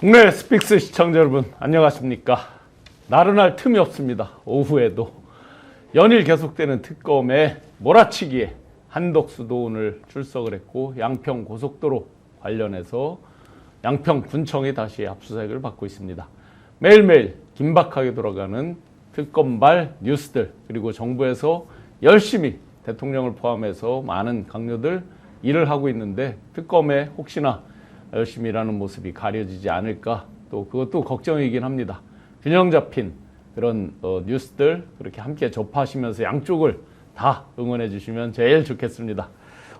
국내 스픽스 시청자 여러분 안녕하십니까. 나른할 틈이 없습니다. 오후에도 연일 계속되는 특검의 몰아치기에 한덕수도 오늘 출석을 했고 양평 고속도로 관련해서 양평군청이 다시 압수수색을 받고 있습니다. 매일매일 긴박하게 돌아가는 특검발 뉴스들, 그리고 정부에서 열심히 대통령을 포함해서 많은 강요들 일을 하고 있는데 특검에 혹시나 열심히 일하는 모습이 가려지지 않을까, 또 그것도 걱정이긴 합니다. 균형 잡힌 그런 뉴스들 그렇게 함께 접하시면서 양쪽을 다 응원해 주시면 제일 좋겠습니다.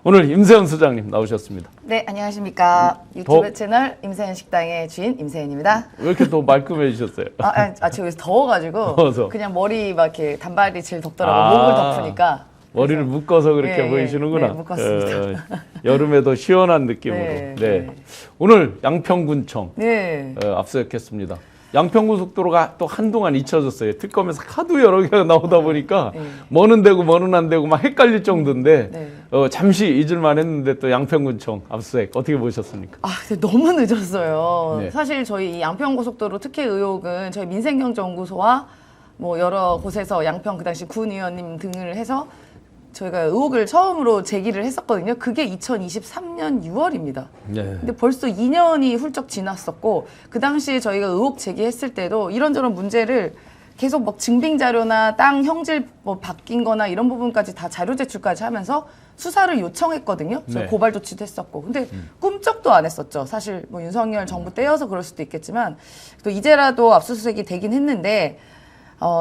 오늘 임세현 소장님 나오셨습니다. 네, 안녕하십니까. 유튜브 채널 임세현 식당의 주인 임세현입니다. 왜 이렇게 더 말끔해지셨어요? 제가 여기서 더워가지고 더워서. 그냥 머리 막 이렇게 단발이 제일 덥더라고요. 목을 덮으니까. 머리를 묶어서 그렇게 네, 보이시는구나. 네, 묶었습니다. 여름에도 시원한 느낌으로. 네, 네. 네. 오늘 양평군청 네. 압수했습니다. 양평고속도로가 또 한동안 잊혀졌어요. 특검에서 하도 여러 개가 나오다 보니까 뭐는 되고 뭐는 안 되고 막 헷갈릴 정도인데 네. 잠시 잊을만 했는데 또 양평군청 압수수색 어떻게 보셨습니까? 근데 너무 늦었어요. 네. 사실 저희 이 양평고속도로 특혜 의혹은 저희 민생경제연구소와 뭐 여러 곳에서 양평 그 당시 군 의원님 등을 해서 저희가 의혹을 처음으로 제기를 했었거든요. 그게 2023년 6월입니다. 네. 근데 벌써 2년이 훌쩍 지났었고 그 당시에 저희가 의혹 제기했을 때도 이런저런 문제를 계속 막 증빙 자료나 땅 형질 뭐 바뀐 거나 이런 부분까지 다 자료 제출까지 하면서 수사를 요청했거든요. 저희 네. 고발 조치도 했었고. 근데 꿈쩍도 안 했었죠. 사실 뭐 윤석열 정부 때여서 그럴 수도 있겠지만 또 이제라도 압수수색이 되긴 했는데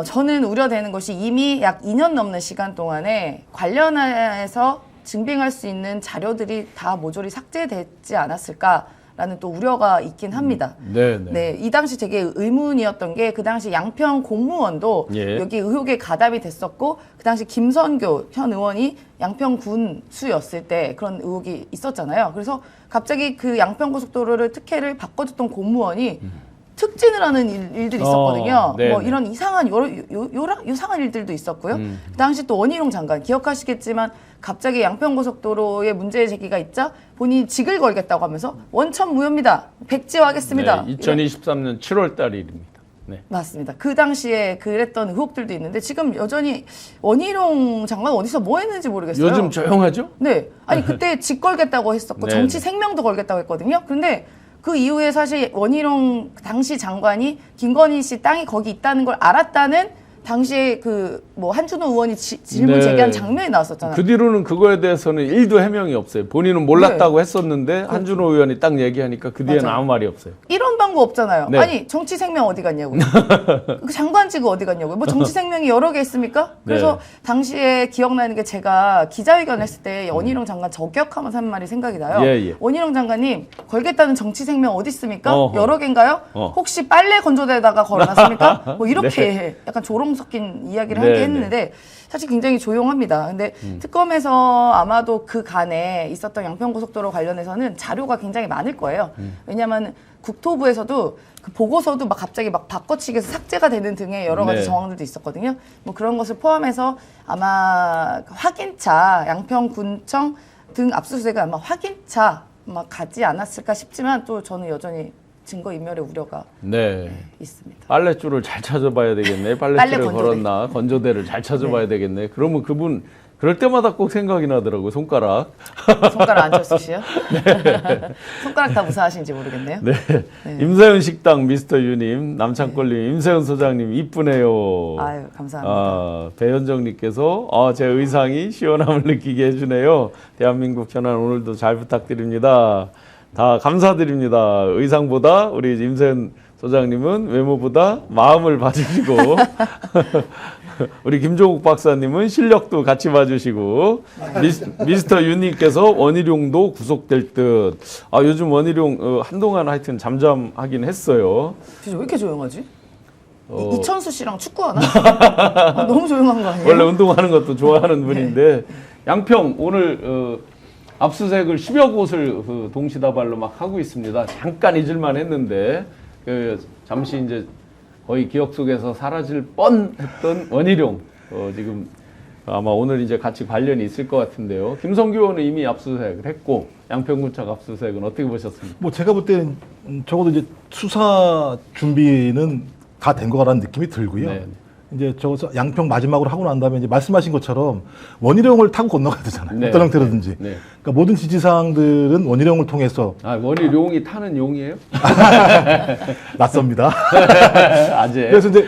저는 우려되는 것이 이미 약 2년 넘는 시간 동안에 관련해서 증빙할 수 있는 자료들이 다 모조리 삭제되지 않았을까라는 또 우려가 있긴 합니다. 네, 이 당시 되게 의문이었던 게 그 당시 양평 공무원도 여기 의혹에 가담이 됐었고 그 당시 김선교 현 의원이 양평 군수였을 때 그런 의혹이 있었잖아요. 그래서 갑자기 그 양평고속도로를 특혜를 바꿔줬던 공무원이 특진을 하는 일들이 있었거든요. 뭐 이런 이상한 이상한 일들도 있었고요. 그 당시 또 원희룡 장관 기억하시겠지만 갑자기 양평고속도로에 문제 제기가 있자 본인이 직을 걸겠다고 하면서 원천 무효입니다. 백지화하겠습니다. 네, 2023년 7월 달 일입니다. 네. 맞습니다. 그 당시에 그랬던 의혹들도 있는데 지금 여전히 원희룡 장관 어디서 뭐 했는지 모르겠어요. 요즘 조용하죠? 네. 아니 그때 직 걸겠다고 했었고 네, 정치 생명도 걸겠다고 했거든요. 그런데 그 이후에 사실 원희룡 당시 장관이 김건희 씨 땅이 거기 있다는 걸 알았다는 당시에 그 뭐 한준호 의원이 질문 제기한 장면이 나왔었잖아요. 그 뒤로는 그거에 대해서는 1도 해명이 없어요. 본인은 몰랐다고 했었는데 한준호 의원이 딱 얘기하니까 그 뒤에는 아무 말이 없어요. 이런 방법 없잖아요. 네. 아니 정치 생명 어디 갔냐고요. 그 장관직 어디 갔냐고요. 뭐 정치 생명이 여러 개 있습니까? 그래서 당시에 기억나는 게 제가 기자회견 했을 때 원희룡 장관 저격하면서 한 말이 생각이 나요. 원희룡 장관님 걸겠다는 정치 생명 어디 있습니까? 여러 개인가요? 혹시 빨래 건조대에다가 걸어놨습니까? 뭐 이렇게 약간 조롱 섞인 이야기를 하게 했는데 사실 굉장히 조용합니다. 근데 특검에서 아마도 그 간에 있었던 양평고속도로 관련해서는 자료가 굉장히 많을 거예요. 왜냐하면 국토부에서도 그 보고서도 막 갑자기 막 바꿔치기해서 삭제가 되는 등의 여러 가지 정황들도 있었거든요. 뭐 그런 것을 포함해서 아마 확인차 양평군청 등 압수수색은 아마 확인차 아마 가지 않았을까 싶지만 또 저는 여전히 증거인멸의 우려가 있습니다. 빨랫줄을 잘 찾아봐야 되겠네. 빨랫줄을 걸었나 건조대를 잘 찾아봐야 되겠네. 그러면 그분 그럴 때마다 꼭 생각이 나더라고요. 손가락. 손가락 안철수 씨요? 손가락 다 무사하신지 모르겠네요. 네. 임세현 식당 미스터 유님, 남창권님, 임세현 소장님 이쁘네요. 아유 감사합니다. 배현정님께서 제 의상이 시원함을 느끼게 해주네요. 대한민국 현안 오늘도 잘 부탁드립니다. 다 감사드립니다. 의상보다 우리 임세현 소장님은 외모보다 마음을 봐주시고 우리 김종욱 박사님은 실력도 같이 봐주시고 미스터 윤님께서 원희룡도 구속될 듯. 요즘 원희룡 한동안 하여튼 잠잠하긴 했어요. 왜 이렇게 조용하지? 이천수 씨랑 축구하나? 너무 조용한 거 아니에요? 원래 운동하는 것도 좋아하는 분인데 양평 오늘 압수수색을 10여 곳을 동시다발로 막 하고 있습니다. 잠깐 잊을만 했는데 잠시 이제 거의 기억 속에서 사라질 뻔했던 원희룡 지금 아마 오늘 이제 같이 관련이 있을 것 같은데요. 김성규 의원은 이미 압수수색을 했고 양평군청 압수수색은 어떻게 보셨습니까? 뭐 제가 볼 때는 적어도 이제 수사 준비는 다 된 것 같다는 느낌이 들고요. 네. 이제 저 양평 마지막으로 하고 난 다음에 이제 말씀하신 것처럼 원희룡을 타고 건너가야 되잖아요. 네. 어떤 형태로든지. 네. 그러니까 모든 지지사항들은 원희룡을 통해서 아, 원희룡이 타는 용이에요? 낯섭니다. 아재. 그래서 이제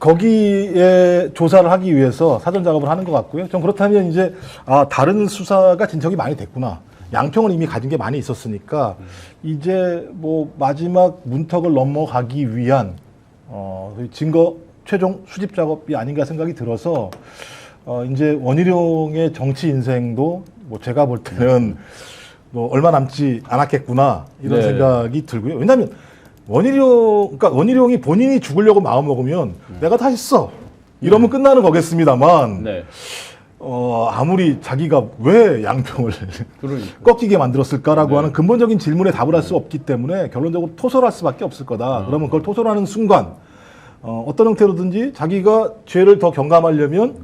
거기에 조사를 하기 위해서 사전 작업을 하는 것 같고요. 전 그렇다면 이제 다른 수사가 진척이 많이 됐구나. 양평은 이미 가진 게 많이 있었으니까 이제 뭐 마지막 문턱을 넘어가기 위한 증거 최종 수집 작업이 아닌가 생각이 들어서 이제 원희룡의 정치 인생도 뭐 제가 볼 때는 뭐 얼마 남지 않았겠구나 이런 네. 생각이 들고요. 왜냐하면 그러니까 원희룡이 본인이 죽으려고 마음 먹으면 내가 다시 써 이러면 끝나는 거겠습니다만 네. 아무리 자기가 왜 양평을 그러니까. 꺾이게 만들었을까라고 네. 하는 근본적인 질문에 답을 할 수 없기 때문에 결론적으로 토설할 수밖에 없을 거다. 그러면 그걸 토설하는 순간 어떤 형태로든지 자기가 죄를 더 경감하려면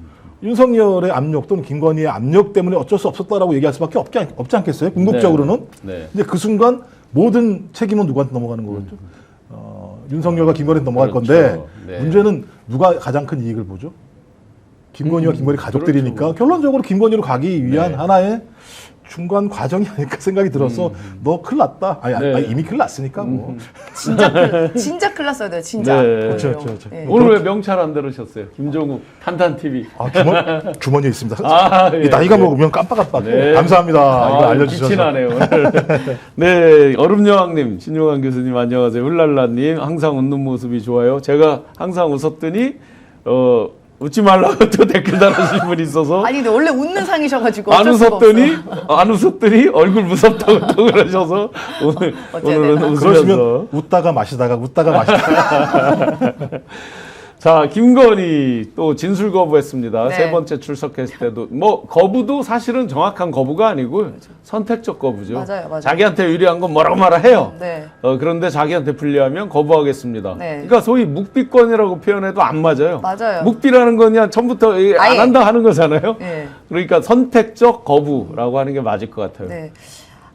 윤석열의 압력 또는 김건희의 압력 때문에 어쩔 수 없었다라고 얘기할 수밖에 없지 않겠어요? 궁극적으로는. 네. 근데 그 순간 모든 책임은 누구한테 넘어가는 거겠죠? 윤석열과 김건희한테 넘어갈 그렇죠. 건데 네. 문제는 누가 가장 큰 이익을 보죠? 김건희와 김건희 가족들이니까 그렇죠. 결론적으로 김건희로 가기 위한 네. 하나의 중간 과정이 아닐까 생각이 들어서 너 큰일 났다. 네. 이미 큰일 났으니까 뭐. 진짜 큰일 났어야 돼요. 진짜. 네. 원희룡. 그렇죠. 네. 오늘 왜 명찰 안 들으셨어요? 김종욱 탄탄TV. 주머니에 있습니다. 예, 이 나이가 네. 먹으면 깜빡깜빡. 네. 감사합니다. 이거 알려주셔서. 기친하네요. 네, 얼음여왕님, 신용환 교수님 안녕하세요. 울랄라님 항상 웃는 모습이 좋아요. 제가 항상 웃었더니 웃지 말라고 또 댓글 달아주신 분이 있어서 아니 근데 원래 웃는 상이셔가지고 안 어쩔 수가 웃었더니 없어요. 안 웃었더니 얼굴 무섭다고 또 그러셔서 오늘은 되나? 웃으면서 그러시면 웃다가 마시다가 자, 김건희 또 진술 거부했습니다. 네. 세 번째 출석했을 때도 뭐 거부도 사실은 정확한 거부가 아니고 선택적 거부죠. 맞아요. 자기한테 유리한 건 뭐라고 말을 해요. 네. 그런데 자기한테 불리하면 거부하겠습니다. 네. 그러니까 소위 묵비권이라고 표현해도 안 맞아요. 맞아요. 묵비라는 건 그냥 처음부터 안 아예. 한다 하는 거잖아요. 네. 그러니까 선택적 거부라고 하는 게 맞을 것 같아요. 네.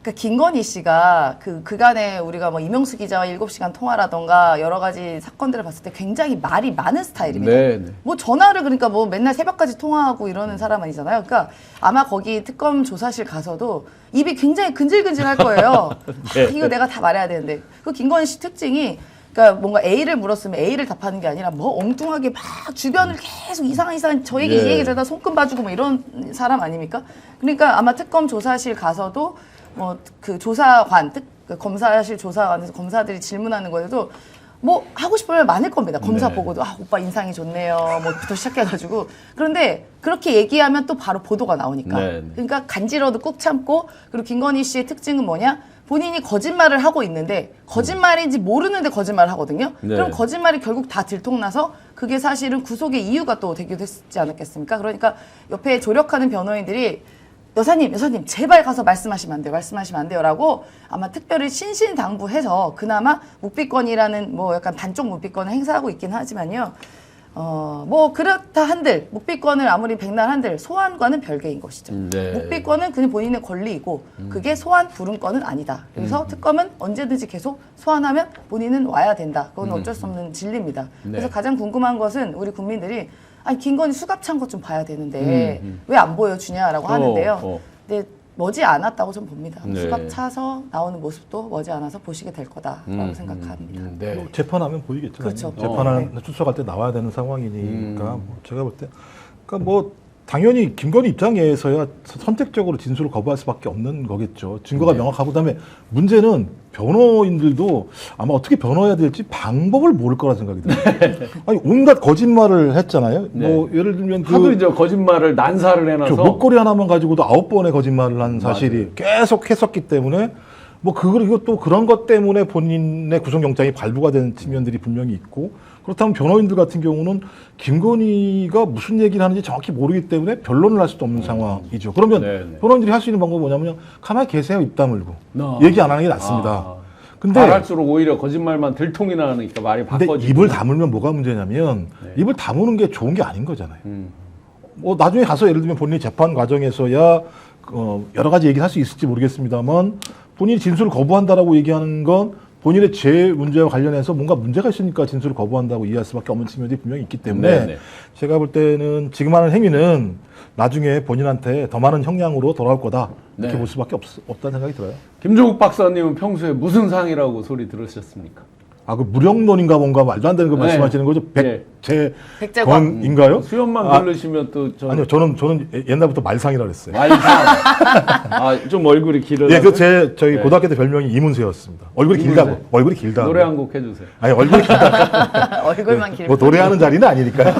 그러니까 김건희 씨가 그간에 우리가 뭐 이명수 기자와 7시간 통화라던가 여러 가지 사건들을 봤을 때 굉장히 말이 많은 스타일입니다. 네, 네. 뭐 전화를 그러니까 뭐 맨날 새벽까지 통화하고 이러는 사람 아니잖아요. 그러니까 아마 거기 특검 조사실 가서도 입이 굉장히 근질근질할 거예요. 네. 이거 내가 다 말해야 되는데 그 김건희 씨 특징이 그러니까 뭔가 A를 물었으면 A를 답하는 게 아니라 뭐 엉뚱하게 막 주변을 계속 이상한 저에게 이 예. 얘기 저다 손금 봐주고 뭐 이런 사람 아닙니까? 그러니까 아마 특검 조사실 가서도 뭐 그 조사관, 그 검사실 조사관에서 검사들이 질문하는 거에도 뭐 하고 싶은 말 많을 겁니다. 검사 네. 보고도 오빠 인상이 좋네요. 뭐부터 시작해가지고 그런데 그렇게 얘기하면 또 바로 보도가 나오니까. 네, 네. 그러니까 간지러도 꾹 참고 그리고 김건희 씨의 특징은 뭐냐? 본인이 거짓말을 하고 있는데 거짓말인지 모르는데 거짓말을 하거든요. 네. 그럼 거짓말이 결국 다 들통나서 그게 사실은 구속의 이유가 또 되기도 했지 않았겠습니까? 그러니까 옆에 조력하는 변호인들이 여사님 제발 가서 말씀하시면 안 돼요라고 아마 특별히 신신당부해서 그나마 묵비권이라는 뭐 약간 반쪽 묵비권을 행사하고 있긴 하지만요. 뭐 그렇다 한들 묵비권을 아무리 백날 한들 소환과는 별개인 것이죠. 네. 묵비권은 그냥 본인의 권리이고 그게 소환 불응권은 아니다. 그래서 특검은 언제든지 계속 소환하면 본인은 와야 된다. 그건 어쩔 수 없는 진리입니다. 그래서 네. 가장 궁금한 것은 우리 국민들이 아니 김건희 수갑 찬 것 좀 봐야 되는데 왜 안 보여주냐라고 하는데요. 근데 머지 않았다고 좀 봅니다. 네. 수갑 차서 나오는 모습도 머지 않아서 보시게 될 거다라고 생각합니다. 네. 뭐 재판하면 보이겠죠. 그렇죠. 재판하는 출석할 때 나와야 되는 상황이니까 뭐 제가 볼 때, 그러니까 뭐 당연히 김건희 입장에서야 선택적으로 진술을 거부할 수밖에 없는 거겠죠. 증거가 네. 명확하고 그다음에 문제는 변호인들도 아마 어떻게 변호해야 될지 방법을 모를 거라 생각이 들어요. 아니 온갖 거짓말을 했잖아요. 네. 뭐 예를 들면 하도 이제 거짓말을 난사를 해놔서 목걸이 하나만 가지고도 9번의 거짓말을 한 사실이 계속 했었기 때문에 뭐 그리고 또 그런 것 때문에 본인의 구속영장이 발부가 된 측면들이 분명히 있고 그렇다면 변호인들 같은 경우는 김건희가 무슨 얘기를 하는지 정확히 모르기 때문에 변론을 할 수도 없는 상황이죠. 그러면 네네. 변호인들이 할 수 있는 방법은 뭐냐면 가만히 계세요. 입 다물고. 아. 얘기 안 하는 게 낫습니다. 근데 말할수록 오히려 거짓말만 들통이 나니까 말이 근데 바꿔지고. 입을 다물면 뭐가 문제냐면 네. 입을 다무는 게 좋은 게 아닌 거잖아요. 뭐 나중에 가서 예를 들면 본인이 재판 과정에서야 여러 가지 얘기를 할 수 있을지 모르겠습니다만 본인이 진술을 거부한다라고 얘기하는 건 본인의 죄 문제와 관련해서 뭔가 문제가 있으니까 진술을 거부한다고 이해할 수밖에 없는 측면이 분명히 있기 때문에 네네. 제가 볼 때는 지금 하는 행위는 나중에 본인한테 더 많은 형량으로 돌아올 거다 이렇게 네. 볼 수밖에 없다는 생각이 들어요. 김종국 박사님은 평소에 무슨 상이라고 소리 들으셨습니까? 아, 그 무령론인가 뭔가 말도 안 되는 거 네. 말씀하시는 거죠? 네. 백제권인가요? 수염만 들으시면 또 저 아니요, 저는 옛날부터 말상이라 그랬어요. 말상. 아, 좀 얼굴이 길어요. 예, 저희 고등학교 때 별명이 이문세였습니다. 얼굴이 이문세. 길다고. 얼굴이 길다고. 노래 한 곡 해주세요. 아니, 얼굴이 길다. 얼굴만 길고. 뭐 노래하는 자리는 아니니까요.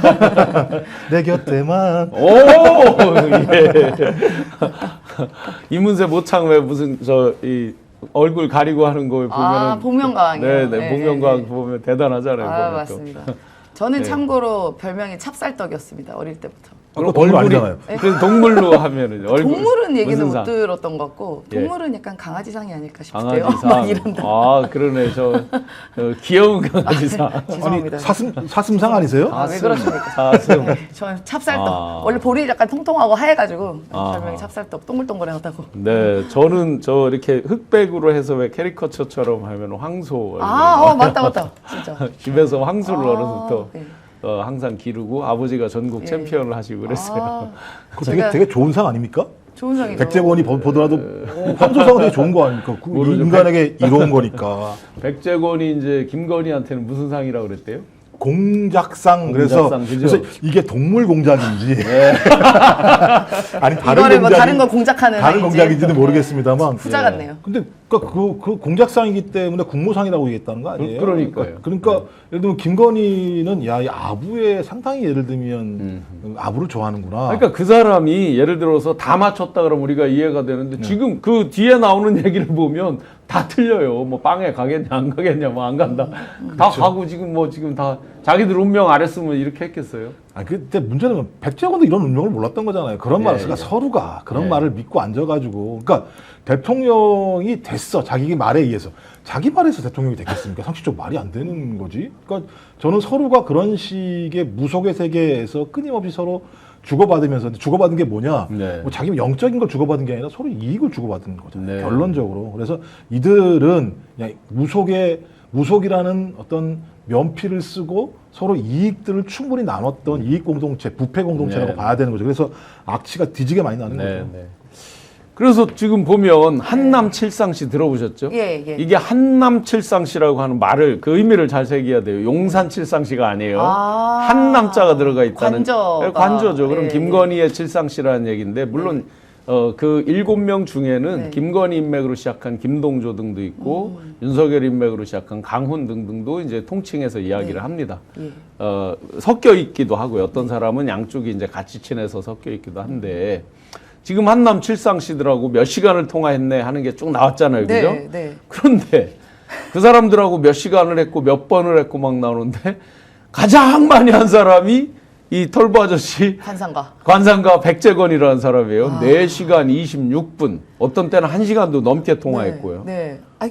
내 곁에만. 오, 예. 이문세 모창 왜 무슨 이 얼굴 가리고 하는 거 보면은 아, 복면가왕이요. 네네, 네, 복면가왕 네, 네. 보면 대단하잖아요. 아, 보면 또. 맞습니다. 저는 네. 참고로 별명이 찹쌀떡이었습니다. 어릴 때부터. 그거 동물 아니잖아요. 그래서 동물로 하면은 얼굴 동물은 얘기는 무슨 못 상? 들었던 것 같고 예. 동물은 약간 강아지상이 아닐까 싶은데요. 강아지상. 막 이런다. 아, 그러네. 귀여운 강아지상. 죄송합니다. 사슴상 아니세요? 아, 왜 그러십니까? 사슴. 네, 저는 찹쌀떡. 아. 원래 볼이 약간 통통하고 하얘가지고 아. 별명이 찹쌀떡. 동글동글하다고. 네, 저는 저 이렇게 흑백으로 해서 왜 캐리커처처럼 하면 황소. 아, 맞다. 진짜. 집에서 황소를 아, 어려서부터 네. 항상 기르고 아버지가 전국 예. 챔피언을 하시고 그랬어요. 아, 그거 제가 되게 좋은 상 아닙니까? 좋은 상이죠. 백제권이 보더라도 황소상은 되게 좋은 거 아닙니까? 그 모르죠. 인간에게 이로운 거니까. 백제권이 이제 김건희한테는 무슨 상이라고 그랬대요? 공작상. 그래서 그죠? 이게 동물 공작인지 아니 이거를 뭐 다른 걸 공작하는 다른 상인지. 공작인지는 모르겠습니다만 후자 같네요. 근데 그 공작상이기 때문에 국무상이라고 얘기했다는 거 아니에요? 그러니까요. 그러니까 예를 들면 김건희는 야, 이 아부에 상당히 예를 들면 아부를 좋아하는구나. 그러니까 그 사람이 예를 들어서 다 맞췄다 그러면 우리가 이해가 되는데 지금 그 뒤에 나오는 얘기를 보면 다 틀려요. 뭐 빵에 가겠냐 안 가겠냐 뭐 안 간다. 다 가고 지금 다 자기들 운명 알았으면 이렇게 했겠어요. 아, 근데 문제는 백제권도 이런 운명을 몰랐던 거잖아요. 그런 말을 예. 그러니까 서로가 그런 예. 말을 믿고 앉아가지고, 그러니까 대통령이 됐어 자기 말에 의해서 자기 말에서 대통령이 됐겠습니까? 상식적으로 말이 안 되는 거지. 그러니까 저는 서로가 그런 식의 무속의 세계에서 끊임없이 서로 주고받으면서 주고받은 게 뭐냐? 네. 뭐 자기 영적인 걸 주고받은 게 아니라 서로 이익을 주고받은 거잖아요. 네. 결론적으로. 그래서 이들은 그냥 무속이라는 어떤 면피를 쓰고 서로 이익들을 충분히 나눴던 이익 공동체, 부패 공동체라고 네. 봐야 되는 거죠. 그래서 악취가 뒤지게 많이 나는 거죠. 네. 그래서 지금 보면 한남 칠상시 들어보셨죠? 예. 이게 한남 칠상시라고 하는 말을 그 의미를 잘 새겨야 돼요. 용산 칠상시가 아니에요. 아. 한남자가 들어가 있다는 관저가. 네, 관저죠. 그럼 예, 김건희의 칠상시라는 얘기인데 물론 그 7명 중에는 네. 김건희 인맥으로 시작한 김동조 등도 있고 윤석열 인맥으로 시작한 강훈 등등도 이제 통칭해서 이야기를 네. 합니다. 예. 섞여 있기도 하고요. 어떤 사람은 양쪽이 이제 같이 친해서 섞여 있기도 한데 지금 한남 칠상씨들하고 몇 시간을 통화했네 하는 게 쭉 나왔잖아요. 그죠? 네. 그런데 그 사람들하고 몇 시간을 했고 몇 번을 했고 막 나오는데 가장 많이 한 사람이 이 털보 아저씨 관상가 백제건이라는 사람이에요. 4시간 26분. 어떤 때는 1시간도 넘게 통화했고요. 네. 아,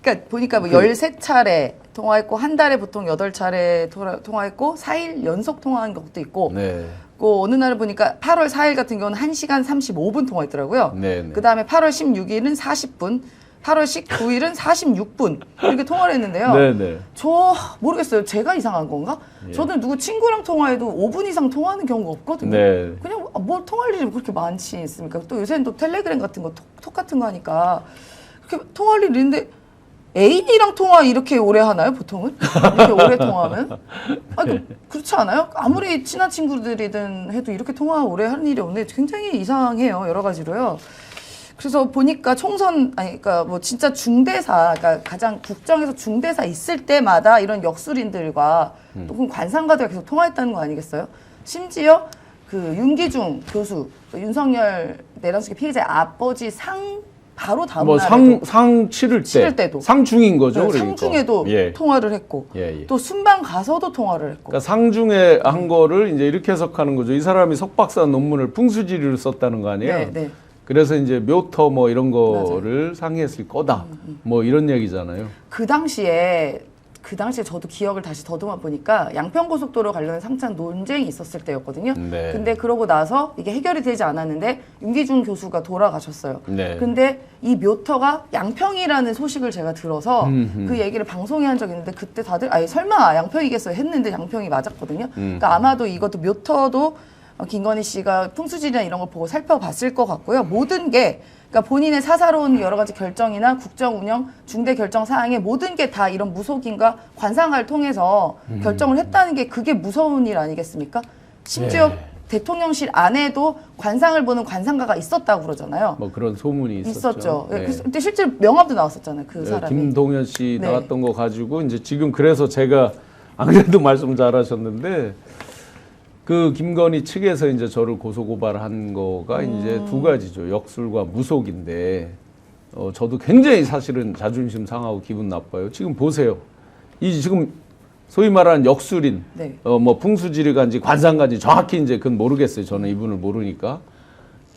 그러니까 보니까 뭐 13차례 통화했고 한 달에 보통 8차례 통화했고 4일 연속 통화한 것도 있고 네. 그 어느 날을 보니까 8월 4일 같은 경우는 1시간 35분 통화했더라고요. 네. 그다음에 8월 16일은 40분, 8월 19일은 46분 이렇게 통화를 했는데요. 네. 저 모르겠어요. 제가 이상한 건가? 예. 저는 누구 친구랑 통화해도 5분 이상 통화하는 경우가 없거든요. 네. 그냥 뭘 통화할 일이 그렇게 많지 있습니까? 또 요새는 또 텔레그램 같은 거, 톡 같은 거 하니까 그렇게 통화할 일이 있는데 애인이랑 통화 이렇게 오래 하나요, 보통은? 이렇게 오래 통화하면? 그렇지 않아요? 아무리 친한 친구들이든 해도 이렇게 통화 오래 하는 일이 없는데 굉장히 이상해요, 여러 가지로요. 그래서 보니까 그러니까 뭐 진짜 중대사, 그러니까 가장 국정에서 중대사 있을 때마다 이런 역술인들과 또는 관상가들과 계속 통화했다는 거 아니겠어요? 심지어 그 윤기중 교수, 윤석열 내란수계 피해자의 아버지 바로 다음 뭐 날에도 상 치를 때도 상중인 거죠. 네, 그러니까. 상중에도 예. 통화를 했고 또 순방 가서도 통화를 했고. 그러니까 상중에 한 거를 이제 이렇게 해석하는 거죠. 이 사람이 석박사 논문을 풍수지리를 썼다는 거 아니에요? 네. 그래서 이제 묘터 뭐 이런 거를 상의했을 거다. 뭐 이런 얘기잖아요. 그 당시에 그 당시에 저도 기억을 다시 더듬어 보니까 양평고속도로 관련한 한창 논쟁이 있었을 때였거든요. 네. 근데 그러고 나서 이게 해결이 되지 않았는데 윤기중 교수가 돌아가셨어요. 네. 근데 이 묘터가 양평이라는 소식을 제가 들어서 그 얘기를 방송에 한 적이 있는데 그때 다들 아니 설마 양평이겠어요 했는데 양평이 맞았거든요. 그러니까 아마도 이것도 묘터도 김건희 씨가 풍수지리나 이런 걸 보고 살펴봤을 것 같고요. 모든 게 그러니까 본인의 사사로운 여러 가지 결정이나 국정 운영, 중대 결정 사항에 모든 게 다 이런 무속인과 관상가를 통해서 결정을 했다는 게 그게 무서운 일 아니겠습니까? 심지어 대통령실 안에도 관상을 보는 관상가가 있었다고 그러잖아요. 뭐 그런 소문이 있었죠. 예, 그때 실제 명함도 나왔었잖아요. 그 사람이. 김동연 씨 네. 나왔던 거 가지고 이제 지금 그래서 제가 안 그래도 말씀 잘하셨는데 그 김건희 측에서 이제 저를 고소고발한 거가 이제 두 가지죠. 역술과 무속인데 저도 굉장히 사실은 자존심 상하고 기분 나빠요. 지금 보세요. 이 지금 소위 말하는 역술인, 네. 뭐 풍수지리간지 관상간지 정확히 이제 그건 모르겠어요. 저는 이분을 모르니까.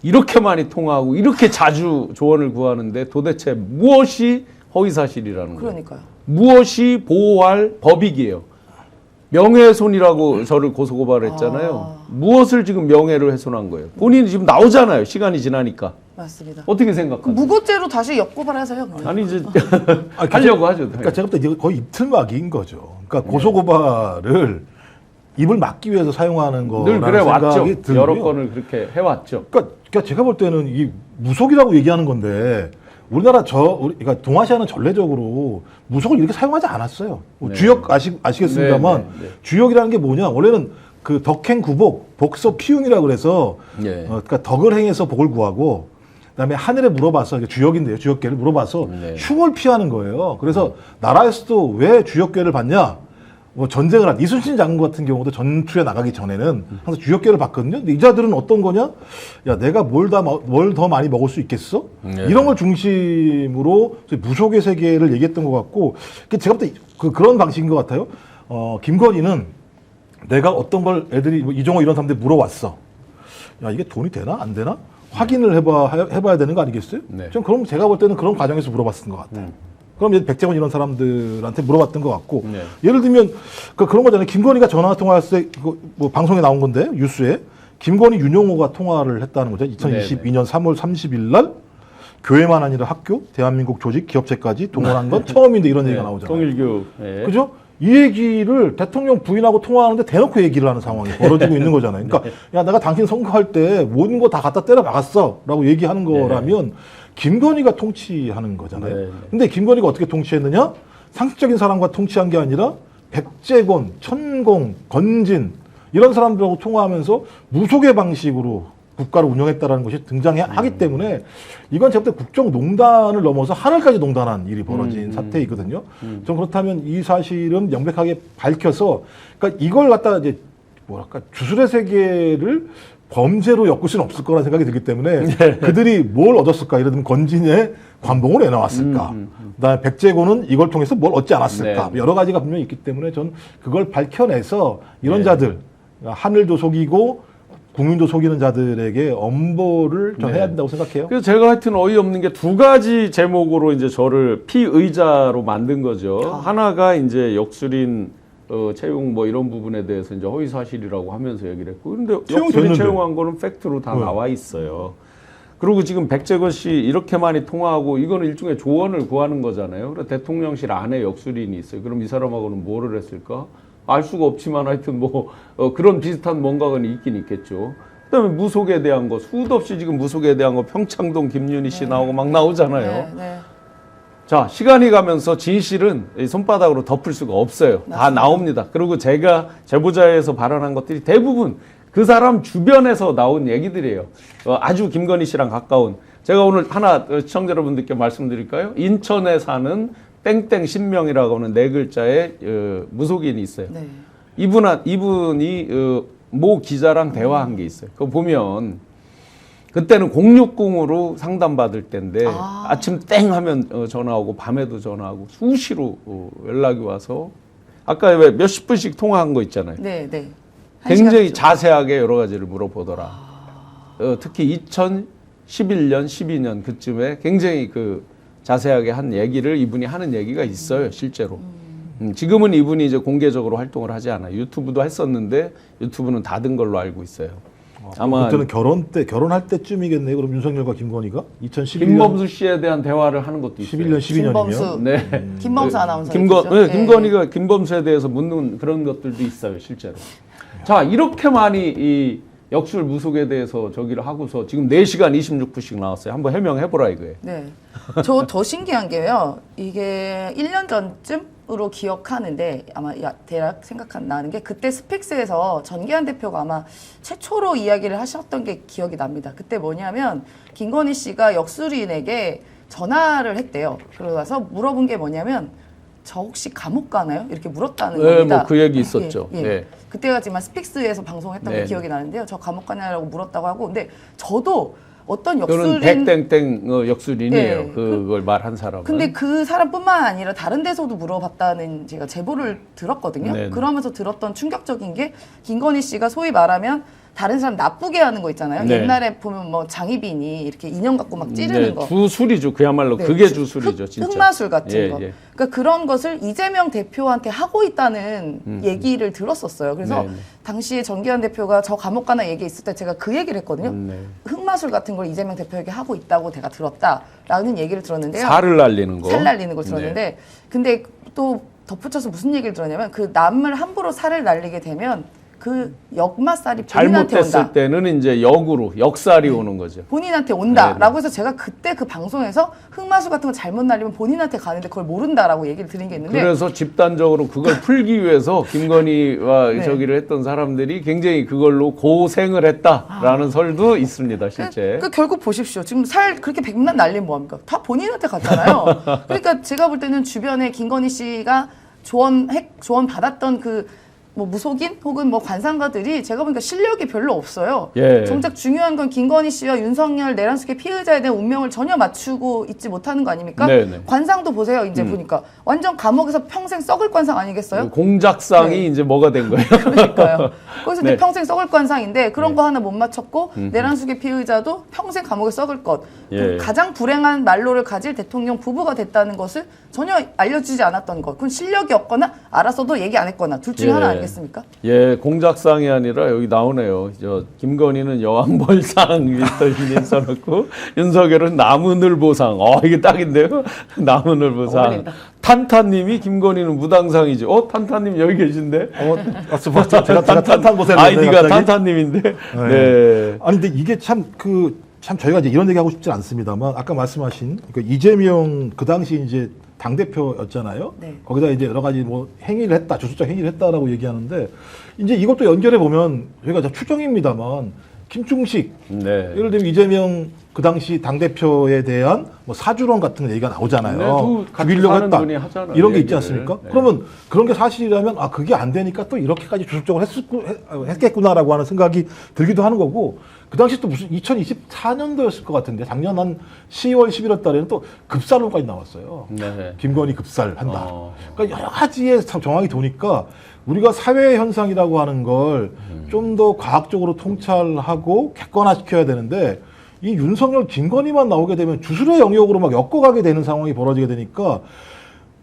이렇게 많이 통화하고 이렇게 자주 조언을 구하는데 도대체 무엇이 허위사실이라는 거예요. 그러니까요. 무엇이 보호할 법익이에요. 명예훼손이라고 저를 고소고발했잖아요. 무엇을 지금 명예를 훼손한 거예요. 본인이 지금 나오잖아요. 시간이 지나니까. 맞습니다. 어떻게 생각하세요? 무고죄로 다시 역고발하세요. 그럼. 아니 이제 하려고 하죠. 그러니까 제가 볼 때 거의 입틀막이인 거죠. 그러니까 고소고발을 입을 막기 위해서 사용하는 늘 거라는 그래 왔죠. 생각이 들고요. 여러 건을 그렇게 해왔죠. 그러니까 제가 볼 때는 이 무속이라고 얘기하는 건데 우리나라 그러니까 동아시아는 전례적으로 무속을 이렇게 사용하지 않았어요. 뭐 네. 주역 아시겠습니다만 네, 네, 네. 주역이라는 게 뭐냐? 원래는 그 덕행구복, 복서 피웅이라 그래서 네. 그러니까 덕을 행해서 복을 구하고 그다음에 하늘에 물어봐서 주역인데요. 주역계를 물어봐서 네. 흉을 피하는 거예요. 그래서 나라에서도 왜 주역계를 받냐? 뭐 전쟁을 한 이순신 장군 같은 경우도 전투에 나가기 전에는 항상 주역계를 받거든요. 근데 이 자들은 어떤 거냐? 야, 내가 뭘 더 많이 먹을 수 있겠어? 네. 이런 걸 중심으로 무속의 세계를 얘기했던 것 같고, 제가 볼 때 그런 방식인 것 같아요. 김건희는 내가 어떤 걸 애들이 뭐 이종호 이런 사람들이 물어왔어. 야, 이게 돈이 되나 안 되나? 확인을 해봐야 되는 거 아니겠어요? 네. 좀 그럼 제가 볼 때는 그런 과정에서 물어봤던 것 같아요. 그럼 이제 백재원 이런 사람들한테 물어봤던 것 같고, 네. 예를 들면 그런 거잖아요. 김건희가 전화 통화했을 때 뭐 방송에 나온 건데 뉴스에 김건희 윤용호가 통화를 했다는 거죠. 2022년 3월 30일 날 교회만 아니라 학교, 대한민국 조직, 기업체까지 동원한 건 처음인데 이런 얘기가 나오잖아요. 통일교. 네. 그죠? 이 얘기를 대통령 부인하고 통화하는데 대놓고 얘기를 하는 상황이 벌어지고 있는 거잖아요. 그러니까 야, 내가 당신 선거할 때 모든 거 다 갖다 때려 박았어라고 얘기하는 거라면 김건희가 통치하는 거잖아요. 네. 근데 김건희가 어떻게 통치했느냐? 상식적인 사람과 통치한 게 아니라 백제곤, 천공, 건진 이런 사람들하고 통화하면서 무속의 방식으로 국가를 운영했다라는 것이 등장하기 때문에 이건 제가 볼 때 국정농단을 넘어서 하늘까지 농단한 일이 벌어진 사태이거든요. 좀 그렇다면 이 사실은 명백하게 밝혀서 그러니까 이걸 갖다가 이제 뭐랄까 주술의 세계를 범죄로 엮을 수는 없을 거라는 생각이 들기 때문에 그들이 뭘 얻었을까? 예를 들면 건진의 관봉을 왜 나왔을까? 그다음에 백제고는 이걸 통해서 뭘 얻지 않았을까? 네. 여러 가지가 분명히 있기 때문에 전 그걸 밝혀내서 이런 네. 자들 하늘도 속이고 국민도 속이는 자들에게 엄벌을 좀 해야 된다고 생각해요. 그래서 제가 하여튼 어이없는 게 두 가지 제목으로 이제 저를 피의자로 만든 거죠. 하나가 이제 역술인 채용 뭐 이런 부분에 대해서 이제 허위 사실이라고 하면서 얘기를 했고, 근데 역술인 됐는데. 채용한 거는 팩트로 다 나와 있어요. 그리고 지금 백재건 씨 이렇게 많이 통화하고 이거는 일종의 조언을 구하는 거잖아요. 그래서 대통령실 안에 역술인이 있어요. 그럼 이 사람하고는 뭐를 했을까? 알 수가 없지만 하여튼 뭐 그런 비슷한 뭔가가 있긴 있겠죠. 그다음에 무속에 대한 거 수도 없이 지금 무속에 대한 거 평창동 김윤희 씨 나오고 막 나오잖아요. 네, 네. 자, 시간이 가면서 진실은 이 손바닥으로 덮을 수가 없어요. 다 나옵니다. 그리고 제가 제보자에서 발언한 것들이 대부분 그 사람 주변에서 나온 얘기들이에요. 아주 김건희 씨랑 가까운. 제가 오늘 하나 시청자 여러분들께 말씀드릴까요? 인천에 사는 땡땡 신명이라고 하는 네 글자의 무속인이 있어요. 네. 이분이 모 기자랑 대화한 게 있어요. 그거 보면 그때는 060으로 상담받을 때인데 아침 땡 하면 전화 오고 밤에도 전화하고 수시로 연락이 와서 아까 왜 몇십 분씩 통화한 거 있잖아요. 네, 네. 굉장히 자세하게 여러 가지를 물어보더라. 특히 2011년, 12년 그쯤에 굉장히 그 자세하게 한 얘기를 이분이 하는 얘기가 있어요, 실제로. 지금은 이분이 이제 공개적으로 활동을 하지 않아요. 유튜브도 했었는데 유튜브는 닫은 걸로 알고 있어요. 아마 그때는 결혼할 때쯤이겠네요. 그럼 윤석열과 김건희가 2011년 김범수 씨에 대한 대화를 하는 것도 있어요. 11년 12년이면 김범수. 네. 김범수 아나운서. 김건희가 김범수에 대해서 묻는 그런 것들도 있어요, 실제로. 자, 이렇게 많이 이 역술 무속에 대해서 저기를 하고서 지금 4시간 26분씩 나왔어요. 한번 해명해보라 이거예요. 네. 저 더 신기한 게요. 이게 1년 전쯤으로 기억하는데 아마 대략 생각나는 게 그때 스픽스에서 전기한 대표가 아마 최초로 이야기를 하셨던 게 기억이 납니다. 그때 뭐냐면 김건희 씨가 역술인에게 전화를 했대요. 그러고서 물어본 게 뭐냐면 저 혹시 감옥 가나요? 이렇게 물었다는 네, 겁니다. 뭐 그 얘기 있었죠. 예, 예. 네. 그때가지만 스픽스에서 방송했던 게 네. 기억이 나는데요. 저 감옥 가냐라고 물었다고 하고, 근데 저도 어떤 저는 역술인 백땡땡 역술인이에요. 네. 그걸 말한 사람은. 근데 그 사람뿐만 아니라 다른 데서도 물어봤다는 제가 제보를 들었거든요. 네네. 그러면서 들었던 충격적인 게 김건희 씨가 소위 말하면 다른 사람 나쁘게 하는 거 있잖아요. 네. 옛날에 보면 뭐 장희빈이 이렇게 인형 갖고 막 찌르는 거. 주술이죠. 그야말로 네, 그게 주술이죠, 진짜. 흑마술 같은 예, 거. 예. 그러니까 그런 것을 이재명 대표한테 하고 있다는 얘기를 들었었어요. 그래서 네, 네. 당시에 전기현 대표가 저 감옥 가나 얘기 있을 때 제가 그 얘기를 했거든요. 네. 흑마술 같은 걸 이재명 대표에게 하고 있다고 제가 들었다라는 얘기를 들었는데요. 살을 날리는 거. 살 날리는 걸 들었는데 근데 또 덧붙여서 무슨 얘기를 들었냐면 그 남을 함부로 살을 날리게 되면 그 역마살이 본인한테 잘못됐을 온다. 때는 이제 역으로 역살이 오는 거죠. 본인한테 온다라고 해서 제가 그때 그 방송에서 흑마술 같은 거 잘못 날리면 본인한테 가는데 그걸 모른다라고 얘기를 드린 게 있는데 그래서 집단적으로 그걸 풀기 위해서 김건희와 네. 저기를 했던 사람들이 굉장히 그걸로 고생을 했다라는 설도 있습니다, 실제. 그 결국 보십시오. 지금 살 그렇게 백만 날리면 뭐합니까? 다 본인한테 갔잖아요. 그러니까 제가 볼 때는 주변에 김건희 씨가 조언 받았던 그 뭐 무속인 혹은 뭐 관상가들이 제가 보니까 실력이 별로 없어요. 예. 정작 중요한 건 김건희 씨와 윤석열 내란숙의 피의자에 대한 운명을 전혀 맞추고 있지 못하는 거 아닙니까? 네네. 관상도 보세요. 이제 보니까 완전 감옥에서 평생 썩을 관상 아니겠어요? 공작상이 이제 뭐가 된 거예요? 그러니까요. 거기서 네. 이제 평생 썩을 관상인데 그런 거 하나 못 맞췄고 내란숙의 피의자도 평생 감옥에 썩을 것. 예. 그 가장 불행한 말로를 가질 대통령 부부가 됐다는 것을 전혀 알려주지 않았던 것. 그건 실력이 없거나 알아서도 얘기 안 했거나 둘 중에 예. 하나 아니겠습니까? 예, 공작상이 아니라 여기 나오네요. 저 김건희는 여왕벌상 미스터 신인 써놓고 윤석열은 나무늘보상. 이게 딱인데요. 나무늘보상. 어울린다. 탄탄님이 김건희는 무당상이죠. 탄탄님 여기 계신데. 제가 탄탄 고생을 아이디가 탄탄님인데. 네. 아니 근데 이게 참 저희가 이제 이런 얘기 하고 싶진 않습니다만 아까 말씀하신 그 이재명 그 당시 이제 당 대표였잖아요. 네. 거기다 이제 여러 가지 뭐 행위를 했다, 주술적 행위를 했다라고 얘기하는데 이제 이것도 연결해 보면 저희가 추정입니다만 김충식 네. 예를 들면 이재명 그 당시 당 대표에 대한 뭐 사주론 같은 얘기가 나오잖아요. 네, 또 같이 죽이려고 사는 했다 분이 하잖아요, 이런 게 있지 얘기를. 않습니까? 네. 그러면 그런 게 사실이라면 그게 안 되니까 또 이렇게까지 주술적으로 했겠구나라고 하는 생각이 들기도 하는 거고 그 당시 또 무슨 2024년도였을 것 같은데 작년 한 10월 11월 달에는 또 급살론까지 나왔어요. 네. 김건희 급살한다. 그러니까 여러 가지에 정황이 도니까 우리가 사회 현상이라고 하는 걸 좀 더 과학적으로 통찰하고 객관화시켜야 되는데 이 윤석열 김건희만 나오게 되면 주술의 영역으로 막 엮어가게 되는 상황이 벌어지게 되니까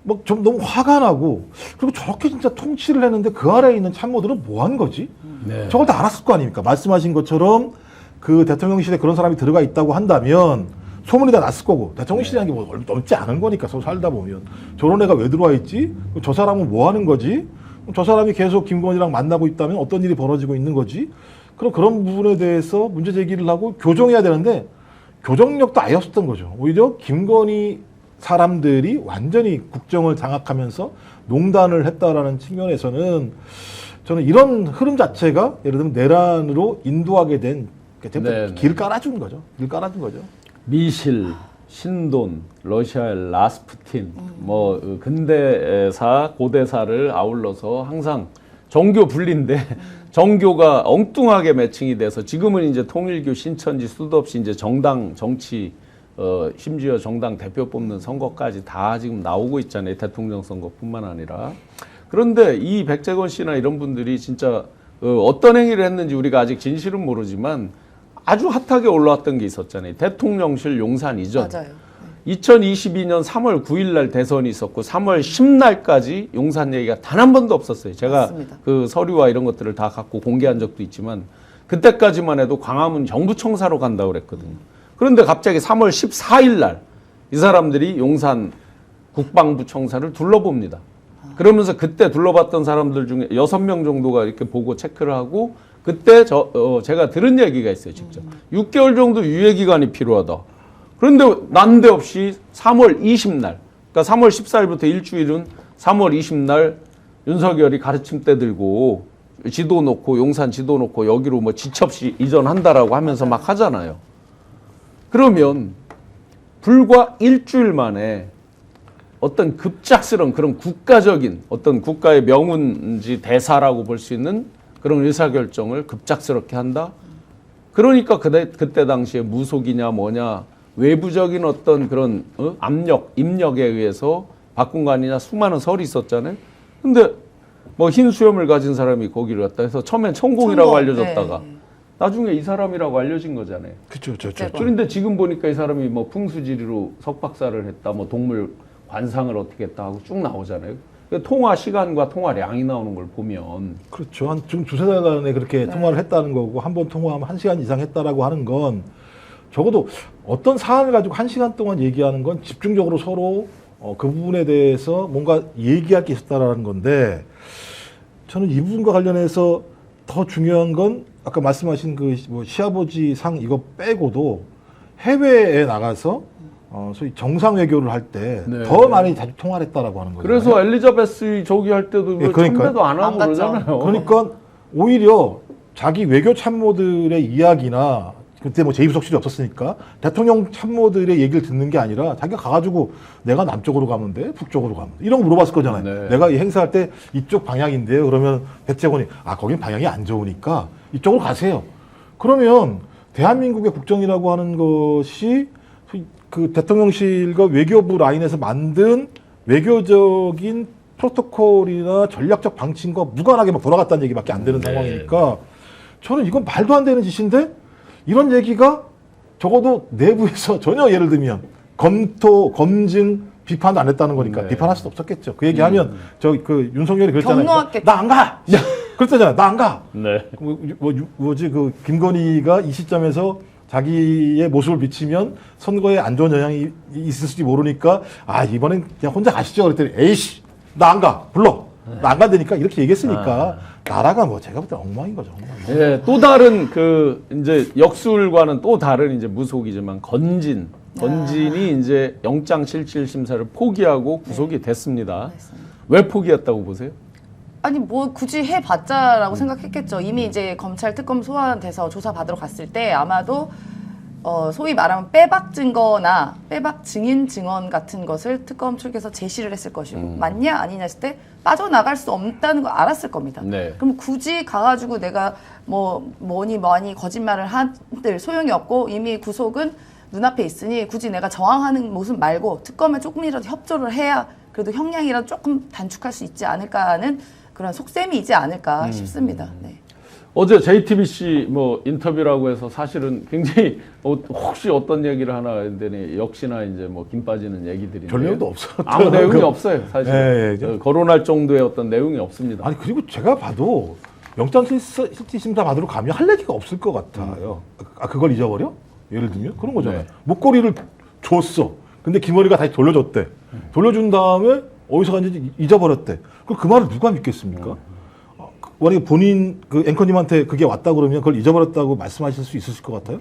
막 좀 너무 화가 나고 그리고 저렇게 진짜 통치를 했는데 그 아래에 있는 참모들은 뭐 한 거지? 네. 저걸 다 알았을 거 아닙니까? 말씀하신 것처럼 그 대통령실에 그런 사람이 들어가 있다고 한다면 소문이 다 났을 거고 대통령실이라는 게 뭐 넓지 않은 거니까 서로 살다 보면 저런 애가 왜 들어와 있지? 저 사람은 뭐 하는 거지? 저 사람이 계속 김건희랑 만나고 있다면 어떤 일이 벌어지고 있는 거지? 그럼 그런 부분에 대해서 문제 제기를 하고 교정해야 되는데 교정력도 아예 없었던 거죠. 오히려 김건희 사람들이 완전히 국정을 장악하면서 농단을 했다라는 측면에서는 저는 이런 흐름 자체가 예를 들면 내란으로 인도하게 된 길을 깔아준 거죠. 길 깔아준 거죠. 미실, 신돈, 러시아의 라스푸틴, 뭐 근대사, 고대사를 아울러서 항상 정교 분리인데 정교가 엉뚱하게 매칭이 돼서 지금은 이제 통일교 신천지 수도 없이 이제 정당 정치 심지어 정당 대표 뽑는 선거까지 다 지금 나오고 있잖아요. 대통령 선거뿐만 아니라. 그런데 이 백재건 씨나 이런 분들이 진짜 어떤 행위를 했는지 우리가 아직 진실은 모르지만 아주 핫하게 올라왔던 게 있었잖아요. 대통령실 용산 이전. 맞아요. 2022년 3월 9일 날 대선이 있었고 3월 10날까지 용산 얘기가 단 한 번도 없었어요. 제가 맞습니다. 그 서류와 이런 것들을 다 갖고 공개한 적도 있지만 그때까지만 해도 광화문 정부청사로 간다고 그랬거든요. 그런데 갑자기 3월 14일 날 이 사람들이 용산 국방부 청사를 둘러봅니다. 그러면서 그때 둘러봤던 사람들 중에 6명 정도가 이렇게 보고 체크를 하고 그때 제가 들은 얘기가 있어요, 직접. 6개월 정도 유예 기간이 필요하다. 그런데 난데없이 3월 20날, 그러니까 3월 14일부터 일주일은 3월 20날 윤석열이 가르침대 들고 지도 놓고 용산 지도 놓고 여기로 뭐 지첩시 이전한다라고 하면서 막 하잖아요. 그러면 불과 일주일 만에 어떤 급작스러운 그런 국가적인 어떤 국가의 명운지 대사라고 볼 수 있는 그런 의사결정을 급작스럽게 한다? 그러니까 그때 당시에 무속이냐 뭐냐 외부적인 어떤 그런 압력, 입력에 의해서 바꾼 거 아니냐 수많은 설이 있었잖아요. 근데 뭐 흰 수염을 가진 사람이 거기를 갔다 해서 처음엔 천공이라고 천공, 알려졌다가 네. 나중에 이 사람이라고 알려진 거잖아요. 그렇죠. 그런데 지금 보니까 이 사람이 뭐 풍수지리로 석박사를 했다, 뭐 동물 관상을 어떻게 했다 하고 쭉 나오잖아요. 그러니까 통화 시간과 통화량이 나오는 걸 보면 그렇죠. 한 지금 두세 달간에 그렇게 통화를 했다는 거고 한 번 통화하면 1시간 이상 했다라고 하는 건 적어도 어떤 사안을 가지고 1시간 동안 얘기하는 건 집중적으로 서로 그 부분에 대해서 뭔가 얘기할 게 있었다라는 건데 저는 이 부분과 관련해서 더 중요한 건 아까 말씀하신 그 뭐 시아버지 상 이거 빼고도 해외에 나가서 소위 정상 외교를 할 때 더 네. 많이 자주 통화를 했다라고 하는 거죠. 그래서 엘리자베스 저기 할 때도 예, 그러니까요. 참배도 안 하고 안 갔죠. 그러잖아요. 그러니까 오히려 자기 외교 참모들의 이야기나 그때 뭐 제2부속실이 없었으니까 대통령 참모들의 얘기를 듣는 게 아니라 자기가 가가지고 내가 남쪽으로 가면 돼? 북쪽으로 가면 돼? 이런 거 물어봤을 거잖아요. 네. 내가 이 행사할 때 이쪽 방향인데요. 그러면 백제곤이 거긴 방향이 안 좋으니까 이쪽으로 가세요. 그러면 대한민국의 국정이라고 하는 것이 그 대통령실과 외교부 라인에서 만든 외교적인 프로토콜이나 전략적 방침과 무관하게 막 돌아갔다는 얘기밖에 안 되는 네. 상황이니까 저는 이건 말도 안 되는 짓인데 이런 얘기가 적어도 내부에서 전혀 예를 들면 검토, 검증, 비판도 안 했다는 거니까 네. 비판할 수도 없었겠죠. 그 얘기하면 저 그 윤석열이 그랬잖아요. 경로했겠죠. 나 안 가. 그랬잖아요. 나 안 가. 네. 뭐지 그 김건희가 이 시점에서 자기의 모습을 비치면 선거에 안 좋은 영향이 있을지 모르니까 이번엔 그냥 혼자 가시죠. 그랬더니 에이씨 나 안 가. 불러. 나 안 간다니까 이렇게 얘기했으니까 나라가 뭐 제가 볼 때 엉망인 거죠. 엉망. 예, 또 다른 그 이제 역술과는 또 다른 이제 무속이지만 건진이 이제 영장실질 심사를 포기하고 구속이 됐습니다. 왜 포기했다고 보세요? 아니 뭐 굳이 해봤자라고 생각했겠죠. 이미 이제 검찰 특검 소환돼서 조사 받으러 갔을 때 아마도 소위 말하면 빼박 증거나 빼박 증인 증언 같은 것을 특검 측에서 제시를 했을 것이고 맞냐 아니냐 했을 때 빠져나갈 수 없다는 걸 알았을 겁니다. 네. 그럼 굳이 가가지고 내가 뭐니 거짓말을 한들 소용이 없고 이미 구속은 눈앞에 있으니 굳이 내가 저항하는 모습 말고 특검에 조금이라도 협조를 해야 그래도 형량이라도 조금 단축할 수 있지 않을까 하는 그런 속셈이지 않을까 싶습니다. 네. 어제 JTBC 뭐 인터뷰라고 해서 사실은 굉장히 혹시 어떤 얘기를 하나 했더니 역시나 이제 뭐 김 빠지는 얘기들인데 별 내용도 없었어요. 아무 내용이 없어요 사실. 예, 예. 거론할 정도의 어떤 내용이 없습니다. 아니 그리고 제가 봐도 영장실질심사 받으러 가면 할 얘기가 없을 것 같아요. 그걸 잊어버려? 예를 들면 그런 거잖아요. 네. 목걸이를 줬어. 근데 김어리가 다시 돌려줬대. 돌려준 다음에 어디서 갔는지 잊어버렸대. 그럼 그 말을 누가 믿겠습니까? 만약에 본인 그 앵커님한테 그게 왔다 그러면 그걸 잊어버렸다고 말씀하실 수 있으실 것 같아요?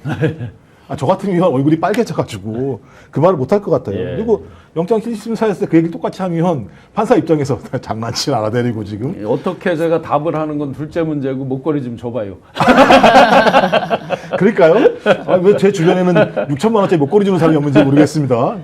저 같으면 얼굴이 빨개져가지고 그 말을 못할 것 같아요. 예. 그리고 영장실질심사했을 때 그 얘기를 똑같이 하면 판사 입장에서 장난치 알아내리고 지금 어떻게 제가 답을 하는 건 둘째 문제고 목걸이 좀 줘봐요. 그러니까요? 왜 제 주변에는 6천만 원짜리 목걸이 주는 사람이 없는지 모르겠습니다.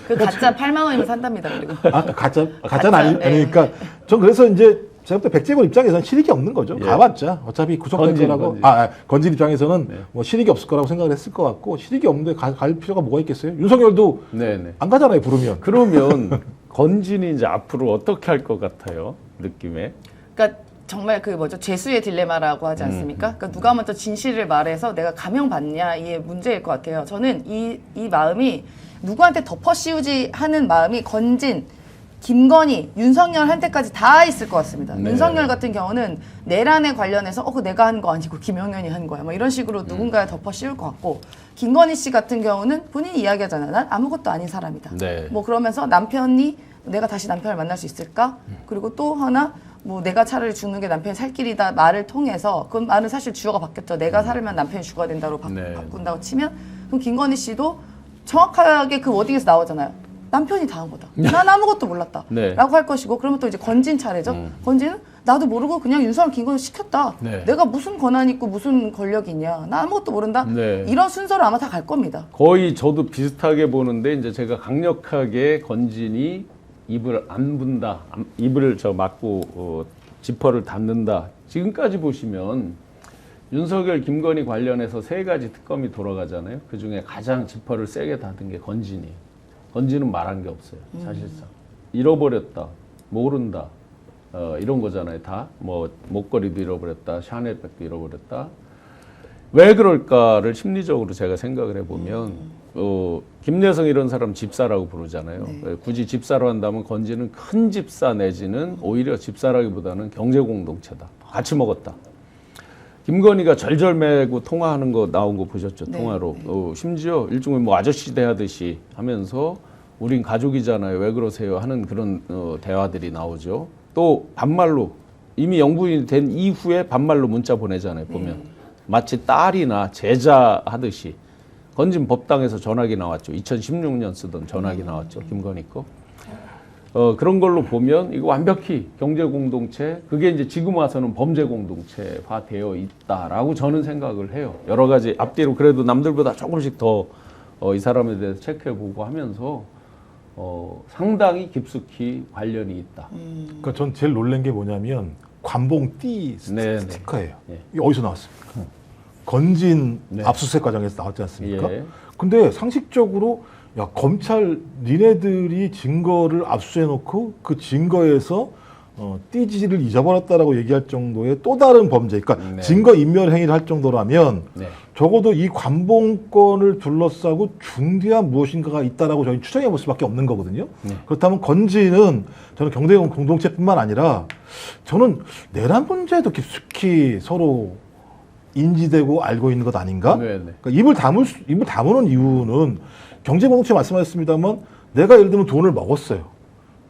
그 가짜 8만 원이면 산답니다. 그리고 가짜는 가짜, 네. 아니니까 전 그래서 이제 제가 볼 때 백제건 입장에서는 실익이 없는 거죠. 예. 가봤자 어차피 구속될 건진, 거라고. 건진. 건진 입장에서는 네. 뭐 실익이 없을 거라고 생각을 했을 것 같고 실익이 없는데 갈 필요가 뭐가 있겠어요? 윤석열도 네네. 안 가잖아요 부르면. 그러면 건진이 이제 앞으로 어떻게 할 것 같아요? 느낌에? 그러니까 정말 그 죄수의 딜레마라고 하지 않습니까? 그러니까 누가 먼저 진실을 말해서 내가 감형받냐 이게 문제일 것 같아요. 저는 이 마음이 누구한테 덮어씌우지 하는 마음이 건진, 김건희, 윤석열한테까지 다 있을 것 같습니다. 네. 윤석열 같은 경우는 내란에 관련해서 그거 내가 한 거 아니고 김용현이 한 거야. 뭐 이런 식으로 누군가에 덮어씌울 것 같고, 김건희 씨 같은 경우는 본인이 이야기하잖아요. 난 아무것도 아닌 사람이다. 네. 뭐 그러면서 남편이 내가 다시 남편을 만날 수 있을까? 그리고 또 하나 뭐 내가 차라리 죽는 게 남편이 살 길이다 말을 통해서, 그 말은 사실 주어가 바뀌었죠. 내가 살면 남편이 죽어야 된다고 네. 바꾼다고 치면, 그럼 김건희 씨도 정확하게 그 워딩에서 나오잖아요. 남편이 다 한 거다. 난 아무것도 몰랐다. 네. 라고 할 것이고, 그러면 또 이제 건진 차례죠. 건진은 나도 모르고 그냥 윤석열 김건희 시켰다. 네. 내가 무슨 권한 있고 무슨 권력이 있냐. 나 아무것도 모른다. 네. 이런 순서로 아마 다 갈 겁니다. 거의 저도 비슷하게 보는데 이제 제가 강력하게 건진이 입을 안 분다, 입을 막고 지퍼를 닫는다. 지금까지 보시면 윤석열, 김건희 관련해서 3가지 특검이 돌아가잖아요. 그 중에 가장 지퍼를 세게 닫은 게 건진이에요. 건진은 말한 게 없어요, 사실상. 잃어버렸다, 모른다, 이런 거잖아요, 다. 뭐 목걸이도 잃어버렸다, 샤넬백도 잃어버렸다. 왜 그럴까를 심리적으로 제가 생각을 해보면, 김여성 이런 사람 집사라고 부르잖아요. 네. 굳이 집사로 한다면 건진은 큰 집사 내지는 오히려 집사라기보다는 경제 공동체다. 같이 먹었다. 김건희가 절절매고 통화하는 거 나온 거 보셨죠? 네, 통화로. 심지어 일종의 뭐 아저씨 대하듯이 하면서 우린 가족이잖아요. 왜 그러세요? 하는 그런 대화들이 나오죠. 또 반말로 이미 영부인이 된 이후에 반말로 문자 보내잖아요. 보면 마치 딸이나 제자 하듯이. 건진 법당에서 전화기 나왔죠. 2016년 쓰던 전화기 나왔죠. 김건희 거. 그런 걸로 보면 이거 완벽히 경제 공동체, 그게 이제 지금 와서는 범죄 공동체화 되어 있다라고 저는 생각을 해요. 여러 가지 앞뒤로 그래도 남들보다 조금씩 더 이 사람에 대해서 체크해보고 하면서 상당히 깊숙이 관련이 있다. 그러니까 전 제일 놀란 게 뭐냐면 관봉띠 네, 스티커예요. 네. 이게 어디서 나왔습니까? 건진 네. 압수수색 과정에서 나왔지 않습니까? 예. 근데 상식적으로 야 검찰 니네들이 증거를 압수해놓고 그 증거에서 띠지를 잊어버렸다라고 얘기할 정도의 또 다른 범죄, 그러니까 네. 증거 인멸 행위를 할 정도라면 네. 적어도 이 관봉권을 둘러싸고 중대한 무엇인가가 있다라고 저희 추정해 볼 수밖에 없는 거거든요. 네. 그렇다면 건진은 저는 경제 공동체뿐만 아니라 저는 내란 문제도 깊숙이 서로 인지되고 알고 있는 것 아닌가? 네, 네. 그러니까 입을 다무는 이유는 경제 공동체 말씀하셨습니다만 내가 예를 들면 돈을 먹었어요.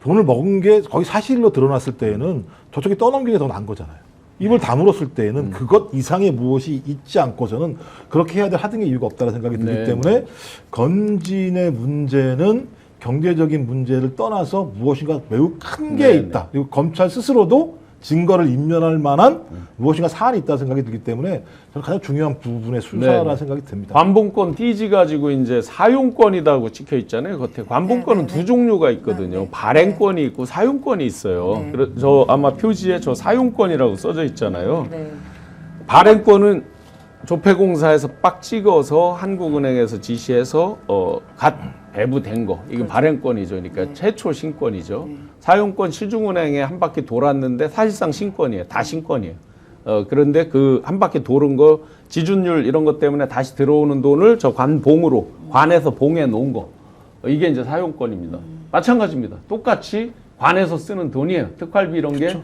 돈을 먹은 게 거의 사실로 드러났을 때에는 저쪽에 떠넘기는 게 더 나은 거잖아요. 입을 다물었을 때에는 그것 이상의 무엇이 있지 않고서는 그렇게 해야 될 하등의 이유가 없다는 생각이 들기 네. 때문에 건진의 문제는 경제적인 문제를 떠나서 무엇인가 매우 큰 게 네, 있다. 그리고 검찰 스스로도 증거를 인멸할 만한 무엇인가 사안이 있다는 생각이 들기 때문에 저는 가장 중요한 부분의 수사라는 네. 생각이 생각이 듭니다. 관봉권 띠지 가지고 이제 사용권이라고 찍혀 있잖아요. 겉에 관봉권은 네, 네, 두 종류가 있거든요. 네, 네. 발행권이 있고 사용권이 있어요. 네. 그래서 저 아마 표지에 저 사용권이라고 써져 있잖아요. 네. 발행권은 조폐공사에서 빡 찍어서 한국은행에서 지시해서 갓 배부된 거. 이게 발행권이죠. 그러니까 최초 신권이죠. 사용권 시중은행에 한 바퀴 돌았는데 사실상 신권이에요. 다 신권이에요. 그런데 그 한 바퀴 도는 거 지준율 이런 것 때문에 다시 들어오는 돈을 저 관봉으로 관에서 봉해 놓은 거. 이게 이제 사용권입니다. 마찬가지입니다. 똑같이 관에서 쓰는 돈이에요. 특활비 이런 게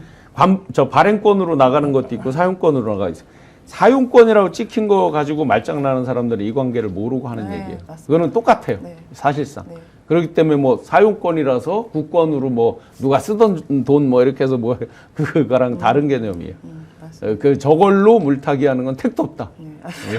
저 발행권으로 나가는 것도 있고 사용권으로 나가 있어요. 사용권이라고 찍힌 거 가지고 말장난하는 사람들이 이 관계를 모르고 하는 네, 얘기예요. 맞습니다. 그거는 똑같아요. 네. 사실상. 네. 그렇기 때문에 뭐 사용권이라서 국권으로 뭐 누가 쓰던 돈 뭐 이렇게 해서 뭐 그거랑 다른 개념이에요. 맞습니다. 그 저걸로 물타기 하는 건 택도 없다.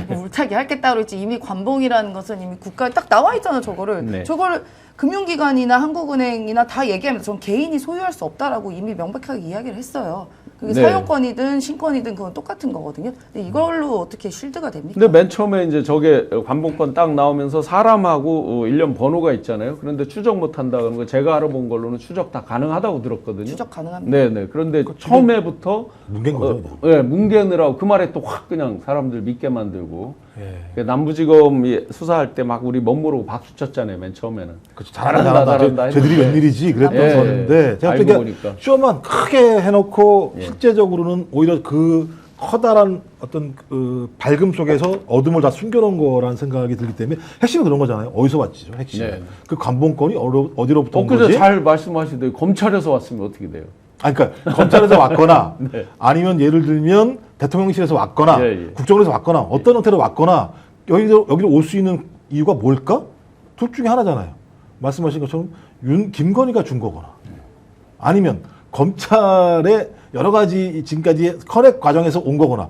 뭐 물타기 할 게 따로 있지. 이미 관봉이라는 것은 이미 국가에 딱 나와 있잖아, 저거를. 네. 저거를 금융기관이나 한국은행이나 다 얘기하면서 전 개인이 소유할 수 없다라고 이미 명백하게 이야기를 했어요. 그게 네. 사용권이든 신권이든 그건 똑같은 거거든요. 근데 이걸로 어떻게 쉴드가 됩니까? 근데 맨 처음에 이제 저게 관봉권 딱 나오면서 사람하고 일련 번호가 있잖아요. 그런데 추적 못 한다는 거 제가 알아본 걸로는 추적 다 가능하다고 들었거든요. 추적 가능합니다. 네네. 그런데 처음에부터 뭉갠 거죠, 예, 뭉개느라고 그 말에 또 확 그냥 사람들 믿게 만들고. 예. 남부지검이 수사할 때 막 우리 멋모르고 박수 쳤잖아요. 맨 처음에는. 그렇죠. 잘한다. 쟤들이 했는데. 웬일이지 그랬던 예, 거였는데 제가 알고 그러니까 보니까. 쇼만 크게 해놓고 예. 실제적으로는 오히려 그 커다란 어떤 그 밝음 속에서 어둠을 다 숨겨놓은 거라는 생각이 들기 때문에 핵심은 그런 거잖아요. 어디서 왔지죠, 핵심. 네. 그 관본권이 어디로부터 온 그죠. 거지? 잘 말씀하시더니 검찰에서 왔으면 어떻게 돼요? 아니, 그러니까 검찰에서 왔거나 네. 아니면 예를 들면 대통령실에서 왔거나 예, 예. 국정원에서 왔거나 어떤 형태로 왔거나 여기로 올 수 있는 이유가 뭘까? 둘 중에 하나잖아요. 말씀하신 것처럼 김건희가 준 거거나 아니면 검찰의 여러 가지 지금까지 커넥 과정에서 온 거거나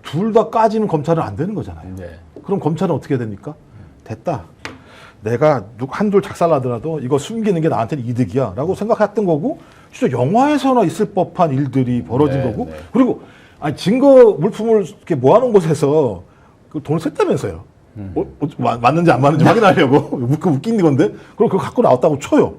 둘 다 까지는 검찰은 안 되는 거잖아요. 네. 그럼 검찰은 어떻게 해야 됩니까? 됐다. 내가 한둘 작살나더라도 이거 숨기는 게 나한테는 이득이야 라고 생각했던 거고 진짜 영화에서나 있을 법한 일들이 벌어진 네, 거고 네. 그리고 아니, 증거 물품을 이렇게 모아놓은 곳에서 그 돈을 썼다면서요. 맞는지 안 맞는지 확인하려고 웃긴 건데 그럼 그거 갖고 나왔다고 쳐요.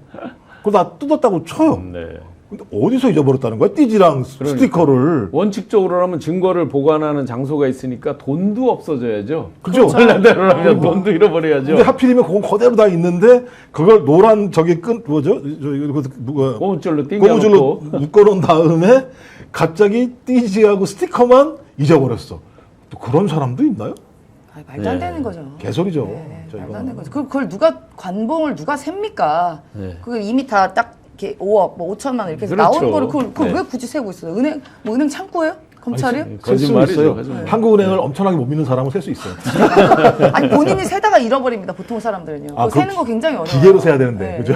그거 다 뜯었다고 쳐요. 네. 근데 어디서 잊어버렸다는 거야? 띠지랑 스티커를. 원칙적으로라면 증거를 보관하는 장소가 있으니까 돈도 없어져야죠. 그죠? 원래대로라면 돈도 잃어버려야죠. 근데 하필이면 그건 그대로 다 있는데 그걸 노란 저기 뭐죠? 고무줄로 고무줄로 띵겨놓고 묶어놓은 다음에 갑자기 띠지하고 스티커만 잊어버렸어. 또 그런 사람도 있나요? 아, 말도 안 네. 되는 거죠. 개소리죠. 네, 저 말도 이거는. 안 되는 거죠. 그걸 누가 관봉을 누가 셉니까? 네. 그걸 이미 다 딱 이렇게 5억, 뭐 5천만 원 이렇게 해서 그렇죠. 나온 거를 그걸 네. 왜 굳이 세고 있어요? 은행 창구예요? 검찰이요? 셀수 거짓말이죠, 있어요. 거짓말. 한국은행을 엄청나게 못 믿는 사람은 셀 수 있어요. 아니 본인이 세다가 잃어버립니다. 보통 사람들은요. 아, 그거 세는 그럼 거 굉장히 어려워요. 기계로 세야 되는데, 그죠?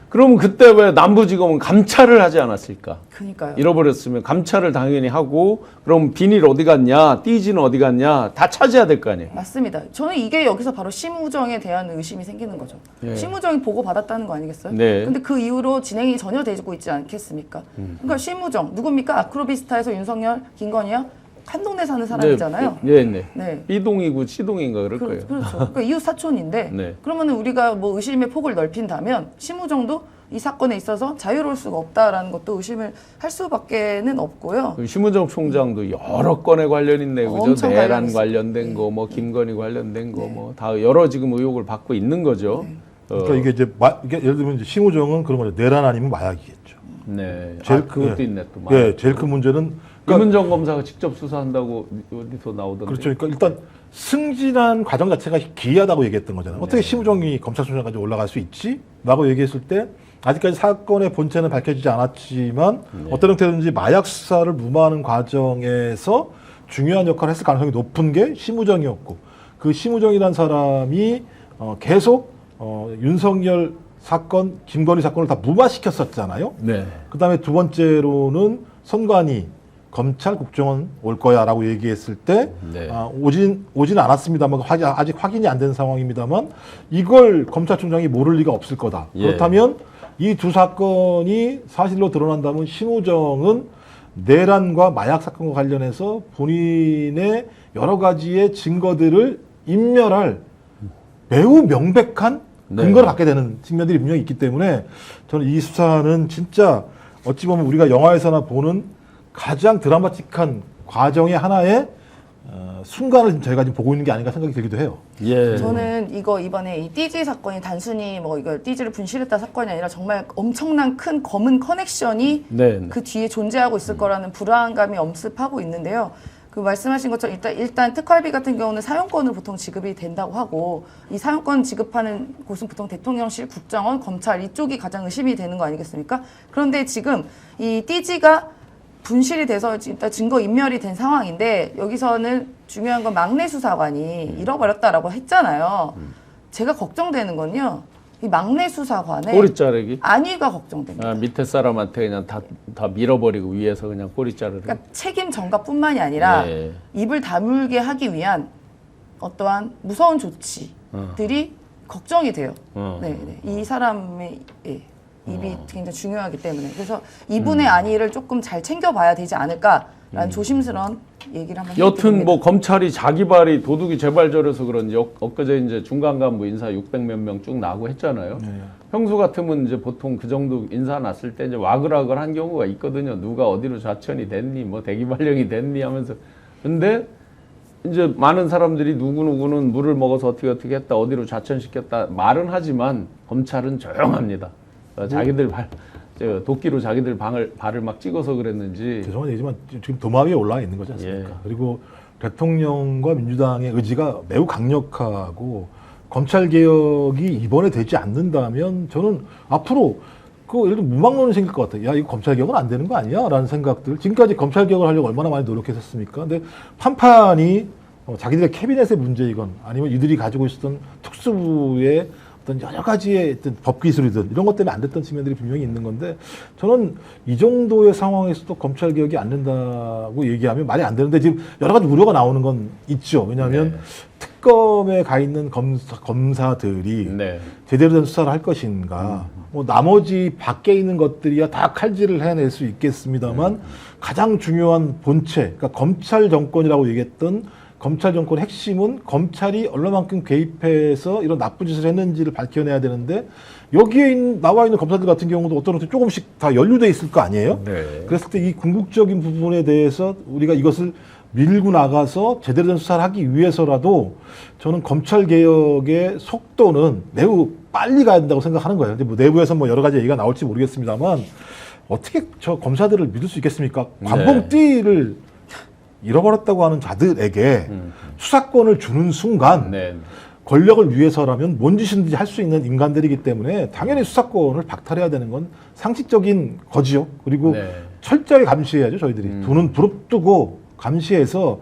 그러면 그때 왜 남부지검은 감찰을 하지 않았을까? 그러니까요. 잃어버렸으면 감찰을 당연히 하고 그럼 비닐 어디 갔냐, 띠지는 어디 갔냐 다 찾아야 될 거 아니에요. 맞습니다. 저는 이게 여기서 바로 심우정에 대한 의심이 생기는 거죠. 예. 심우정이 보고 받았다는 거 아니겠어요? 네. 근데 그 이후로 진행이 전혀 되고 있지 않겠습니까? 그러니까 심우정 누굽니까? 아크로비스타에서 윤석열, 김건희요? 한 동네 사는 사람이잖아요. 네, 네. 네. B동이고 C동인가 그럴 거예요. 그렇죠. 그러니까 이웃 사촌인데 네. 그러면은 우리가 뭐 의심의 폭을 넓힌다면 심우정도 이 사건에 있어서 자유로울 수가 없다라는 것도 의심을 할 수밖에는 없고요. 그 심우정 총장도 여러 건에 관련 있네, 그죠? 엄청 내란 관련 있어요. 관련된 네. 거, 뭐 김건희 관련된 거, 뭐 다 여러 지금 의혹을 받고 있는 거죠. 그러니까 이게 이제 이게 예를 들면 이제 심우정은 그런 거죠. 내란 아니면 마약이겠죠. 네. 제일 그것도 예. 있네 또. 예, 제일 큰 문제는 그러니까 김은정 검사가 직접 수사한다고 어디서 나오던데. 그렇죠. 그러니까 일단 승진한 과정 자체가 기이하다고 얘기했던 거잖아요. 어떻게 네. 심우정이 검찰총장까지 올라갈 수 있지? 라고 얘기했을 때 아직까지 사건의 본체는 밝혀지지 않았지만 어떤 형태든지 마약 수사를 무마하는 과정에서 중요한 역할을 했을 가능성이 높은 게 심우정이었고 그 심우정이라는 사람이 계속 윤석열 사건, 김건희 사건을 다 무마시켰었잖아요. 네. 그다음에 두 번째로는 선관위 검찰 국정원 올 거야라고 얘기했을 때 네. 오진 않았습니다만 아직 확인이 안 된 상황입니다만 이걸 검찰총장이 모를 리가 없을 거다. 예. 그렇다면 이 두 사건이 사실로 드러난다면 심우정은 내란과 마약 사건과 관련해서 본인의 여러 가지의 증거들을 인멸할 매우 명백한 네. 근거를 갖게 되는 측면들이 분명히 있기 때문에 저는 이 수사는 진짜 어찌 보면 우리가 영화에서나 보는 가장 드라마틱한 과정의 하나의 순간을 저희가 지금 보고 있는 게 아닌가 생각이 들기도 해요. 예. 저는 이거 이번에 이 띠지 사건이 단순히 뭐 이거 띠지를 분실했다 사건이 아니라 정말 엄청난 큰 검은 커넥션이 네. 그 뒤에 존재하고 있을 거라는 불안감이 엄습하고 있는데요. 그 말씀하신 것처럼 일단 특활비 같은 경우는 사용권을 보통 지급이 된다고 하고 이 사용권 지급하는 곳은 보통 대통령실, 국정원, 검찰 이쪽이 가장 의심이 되는 거 아니겠습니까? 그런데 지금 이 띠지가 분실이 돼서 일단 증거 인멸이 된 상황인데 여기서는 중요한 건 막내 수사관이 잃어버렸다라고 했잖아요. 제가 걱정되는 건요. 이 막내 수사관의 꼬리 자르기. 안위가 걱정됩니다. 밑에 사람한테 그냥 다 밀어버리고 위에서 그냥 꼬리 자르기. 그러니까 책임 전가뿐만이 아니라 네. 입을 다물게 하기 위한 어떠한 무서운 조치들이 걱정이 돼요. 네, 이 사람의 입이 굉장히 중요하기 때문에 그래서 이분의 안위를 조금 잘 챙겨봐야 되지 않을까라는 조심스러운 얘기를 한번 여튼 해드립니다. 뭐 검찰이 자기 발이 도둑이 제발 저려서 그런지 엊그제 이제 중간 간부 인사 600몇 명 쭉 나고 했잖아요. 평소 같으면 이제 보통 그 정도 인사 났을 때 이제 와글와글한 경우가 있거든요. 누가 어디로 좌천이 됐니, 뭐 대기 발령이 됐니 하면서. 근데 이제 많은 사람들이 누구누구는 물을 먹어서 어떻게 했다, 어디로 좌천시켰다 말은 하지만 검찰은 조용합니다. 자기들 도끼로 자기들 발을 막 찍어서 그랬는지. 죄송한 얘기지만 지금 도마 위에 올라와 있는 거지 않습니까? 예. 그리고 대통령과 민주당의 의지가 매우 강력하고 검찰 개혁이 이번에 되지 않는다면 저는 앞으로 예를 들어 무망론이 생길 것 같아요. 야, 이거 검찰 개혁은 안 되는 거 아니야? 라는 생각들. 지금까지 검찰 개혁을 하려고 얼마나 많이 노력했었습니까? 근데 판판이 자기들의 캐비넷의 문제이건 아니면 이들이 가지고 있었던 특수부의 어떤 여러 가지의 어떤 법 기술이든 이런 것 때문에 안 됐던 측면들이 분명히 있는 건데 저는 이 정도의 상황에서도 검찰 개혁이 안 된다고 얘기하면 말이 안 되는데 지금 여러 가지 우려가 나오는 건 있죠. 왜냐하면 특검에 가 있는 검사들이 네. 제대로 된 수사를 할 것인가. 뭐 나머지 밖에 있는 것들이야 다 칼질을 해낼 수 있겠습니다만 가장 중요한 본체, 그러니까 검찰 정권이라고 얘기했던 검찰 정권의 핵심은 검찰이 얼마만큼 개입해서 이런 나쁜 짓을 했는지를 밝혀내야 되는데 여기에 나와 있는 검사들 같은 경우도 어떤 조금씩 다 연루돼 있을 거 아니에요? 네. 그랬을 때 이 궁극적인 부분에 대해서 우리가 이것을 밀고 나가서 제대로 된 수사를 하기 위해서라도 저는 검찰 개혁의 속도는 매우 빨리 가야 된다고 생각하는 거예요. 근데 뭐 내부에서 뭐 여러 가지 얘기가 나올지 모르겠습니다만 어떻게 저 검사들을 믿을 수 있겠습니까? 관봉띠를 잃어버렸다고 하는 자들에게 수사권을 주는 순간 네. 권력을 위해서라면 뭔 짓이든지 할 수 있는 인간들이기 때문에 당연히 수사권을 박탈해야 되는 건 상식적인 거지요. 그리고 네. 철저히 감시해야죠. 저희들이 두는 부릅뜨고 감시해서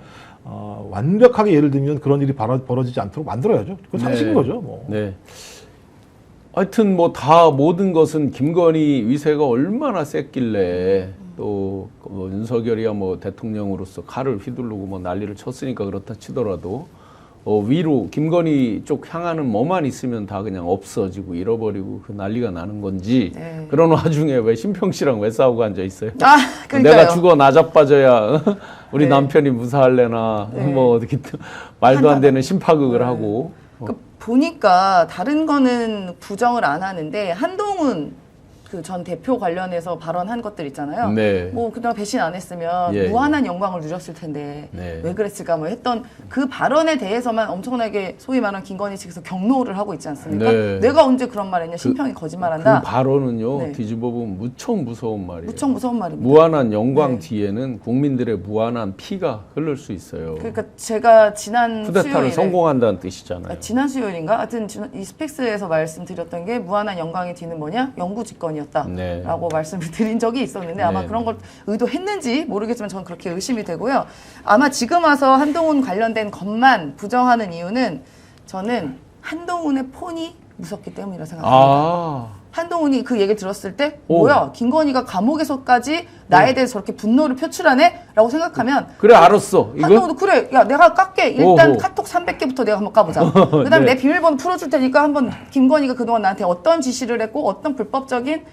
완벽하게 예를 들면 그런 일이 벌어지지 않도록 만들어야죠. 그건 상식인 네. 거죠. 뭐. 네. 하여튼 뭐 다 모든 것은 김건희 위세가 얼마나 셌길래 또 뭐 윤석열이야 뭐 대통령으로서 칼을 휘두르고 뭐 난리를 쳤으니까 그렇다 치더라도 위로 김건희 쪽 향하는 뭐만 있으면 다 그냥 없어지고 잃어버리고 그 난리가 나는 건지 네. 그런 와중에 왜 신평 씨랑 왜 싸우고 앉아 있어요? 아, 그러니까요. 내가 죽어 나 자빠져야 우리 네. 남편이 무사할래나 네. 뭐 어떻게 말도 안 되는 심파극을 하고 보니까 다른 거는 부정을 안 하는데 한동훈 그 전 대표 관련해서 발언한 것들 있잖아요. 네. 뭐 그동안 배신 안 했으면 예, 무한한 영광을 누렸을 텐데 네. 왜 그랬을까 뭐 했던 그 발언에 대해서만 엄청나게 소위 말하는 김건희 측에서 경로를 하고 있지 않습니까? 네. 내가 언제 그런 말했냐? 신평이 거짓말한다. 그 발언은요 네. 뒤집어 보면 무척 무서운 말이에요. 무척 무서운 말입니다. 무한한 영광 네. 뒤에는 국민들의 무한한 피가 흐를 수 있어요. 그러니까 제가 지난 쿠데타를 수요일에 성공한다는 뜻이잖아요. 지난 수요일인가? 하여튼 이 스펙스에서 말씀드렸던 게 무한한 영광의 뒤는 뭐냐? 영구집권이었다. 네. 라고 말씀을 드린 적이 있었는데 아마 네. 그런 걸 의도했는지 모르겠지만 저는 그렇게 의심이 되고요. 아마 지금 와서 한동훈 관련된 것만 부정하는 이유는 저는 한동훈의 폰이 무섭기 때문이라 생각합니다. 아, 한동훈이 그 얘기 들었을 때 오. 뭐야 김건희가 감옥에서까지 나에 대해서 저렇게 분노를 표출하네? 라고 생각하면 그래 알았어. 이거 한동훈도 그래 야 내가 깎게 일단 오호. 카톡 300개부터 내가 한번 까보자. 그다음에 네. 내 비밀번호 풀어줄 테니까 한번 김건희가 그동안 나한테 어떤 지시를 했고 어떤 불법적인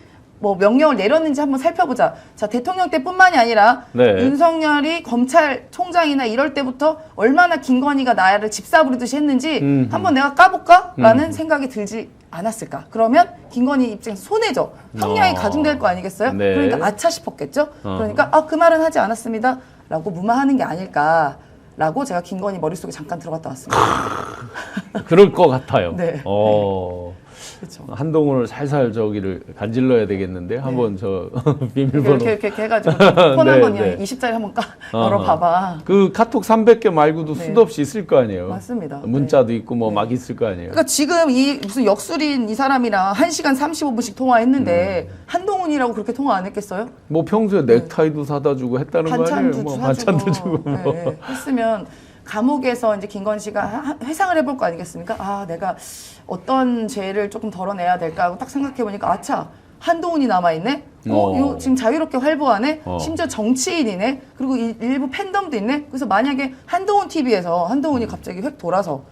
뭐 명령을 내렸는지 한번 살펴보자. 자 대통령 때뿐만이 아니라 네. 윤석열이 검찰총장이나 이럴 때부터 얼마나 김건희가 나를 집사부리듯이 했는지 한번 내가 까볼까라는 생각이 들지 않았을까. 그러면 김건희 입장에서 손해죠. 형량이 가중될 거 아니겠어요? 네. 그러니까 아차 싶었겠죠. 그러니까 그 말은 하지 않았습니다. 라고 무마하는 게 아닐까라고 제가 김건희 머릿속에 잠깐 들어갔다 왔습니다. 그럴 것 같아요. 네. 그렇죠. 한동훈을 살살 저기를 간질러야 되겠는데 한번 저 비밀번호 이렇게 해가지고 폰 네, 한번 네. 20짜리 한번 열어봐봐. 그 카톡 300개 말고도 네. 수도 없이 있을 거 아니에요. 맞습니다. 문자도 있고 뭐 막 있을 거 아니에요. 그러니까 지금 이 무슨 역술인 이 사람이랑 1시간 35분씩 통화했는데 한동훈이라고 그렇게 통화 안 했겠어요? 뭐 평소에 넥타이도 사다 주고 했다는 거 아니에요? 반찬도 뭐 사주고 반찬도 주고 뭐. 네, 했으면 감옥에서 이제 김건희 씨가 회상을 해볼 거 아니겠습니까? 아 내가 어떤 죄를 조금 덜어내야 될까 하고 딱 생각해보니까 아차 한동훈이 남아있네? 이거 지금 자유롭게 활보하네? 심지어 정치인이네? 그리고 일부 팬덤도 있네? 그래서 만약에 한동훈 TV에서 한동훈이 갑자기 획 돌아서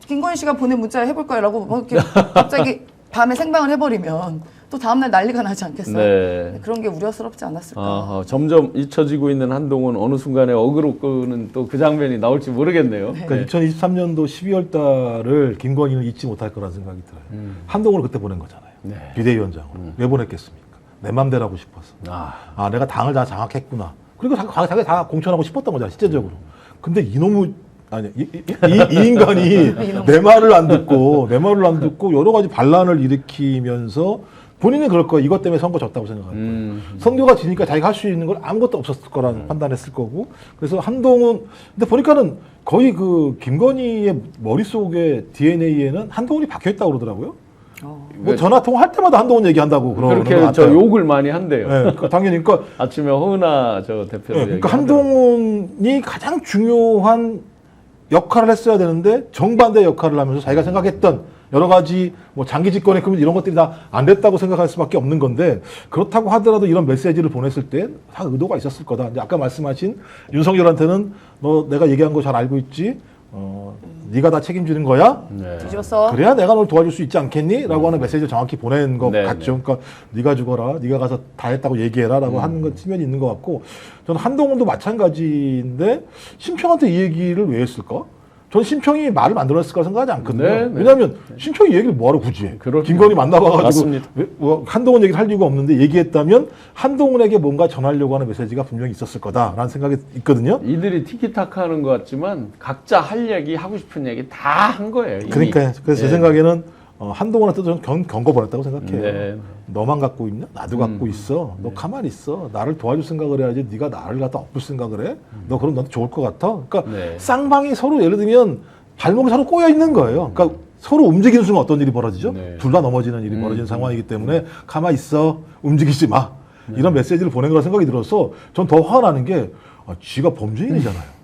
김건희 씨가 보낸 문자 해볼까요? 라고 뭐 이렇게 갑자기 밤에 생방을 해버리면 또 다음날 난리가 나지 않겠어요? 네. 그런 게 우려스럽지 않았을까? 점점 잊혀지고 있는 한동훈 어느 순간에 어그로 끄는 또 그 장면이 나올지 모르겠네요. 그러니까 2023년도 12월 달을 김건희는 잊지 못할 거라는 생각이 들어요. 한동훈을 그때 보낸 거잖아요. 네. 비대위원장으로. 왜 보냈겠습니까? 내 맘대로 하고 싶어서. 내가 당을 다 장악했구나. 그리고 자기 다 공천하고 싶었던 거잖아, 실제적으로. 근데 이놈의 이 인간이 내 말을 안 듣고 여러 가지 반란을 일으키면서 본인은 그럴 거야. 이것 때문에 선거 졌다고 생각할 거예요. 선거가 지니까 자기가 할 수 있는 걸 아무것도 없었을 거라는 판단했을 거고. 그래서 한동훈 근데 보니까는 거의 그 김건희의 머릿속에 DNA에는 한동훈이 박혀 있다고 그러더라고요. 뭐 전화 통화할 때마다 한동훈 얘기한다고 그러는 거 그렇게 저 같아요. 욕을 많이 한대요. 네, 당연히 그러니까 아침에 허은하 저 대표도 그러니까 한동훈이 가장 중요한 역할을 했어야 되는데 정반대 역할을 하면서 자기가 생각했던 여러 가지 뭐 장기 집권의 그런 이런 것들이 다 안 됐다고 생각할 수밖에 없는 건데 그렇다고 하더라도 이런 메시지를 보냈을 때 다 의도가 있었을 거다. 이제 아까 말씀하신 윤석열한테는 너 내가 얘기한 거 잘 알고 있지? 네가 다 책임지는 거야? 네. 뒤집었어. 그래야 내가 널 도와줄 수 있지 않겠니? 라고 하는 메시지를 정확히 보낸 것 네, 같죠. 그러니까 네가 죽어라. 네가 가서 다 했다고 얘기해라. 라고 하는 건 측면이 있는 것 같고 저는 한동훈도 마찬가지인데 심평한테 이 얘기를 왜 했을까? 저는 심평이 말을 만들어냈을 거라 생각하지 않거든요. 네, 네. 왜냐하면 심평이 얘기를 뭐하러 굳이 해. 그렇죠. 김건희 만나봐가지고 맞습니다. 한동훈 얘기를 할 이유가 없는데 얘기했다면 한동훈에게 뭔가 전하려고 하는 메시지가 분명히 있었을 거다라는 생각이 있거든요. 이들이 티키타카 하는 것 같지만 각자 할 얘기, 하고 싶은 얘기 다 한 거예요. 이미. 그러니까 그래서 제 생각에는 한동훈한테도 저는 경고 보냈다고 생각해요. 네. 너만 갖고 있냐? 나도 갖고 있어. 너 가만히 있어. 나를 도와줄 생각을 해야지. 네가 나를 갖다 엎을 생각을 해? 너 그럼 너한테 좋을 것 같아? 그러니까 네. 쌍방이 서로 예를 들면 발목이 서로 꼬여 있는 거예요. 그러니까 서로 움직이는 순간 어떤 일이 벌어지죠? 네. 둘 다 넘어지는 일이 벌어지는 상황이기 때문에 가만히 있어. 움직이지 마. 이런 메시지를 보낸 거라 생각이 들어서 전 더 화가 나는 게 지가 범죄인이잖아요.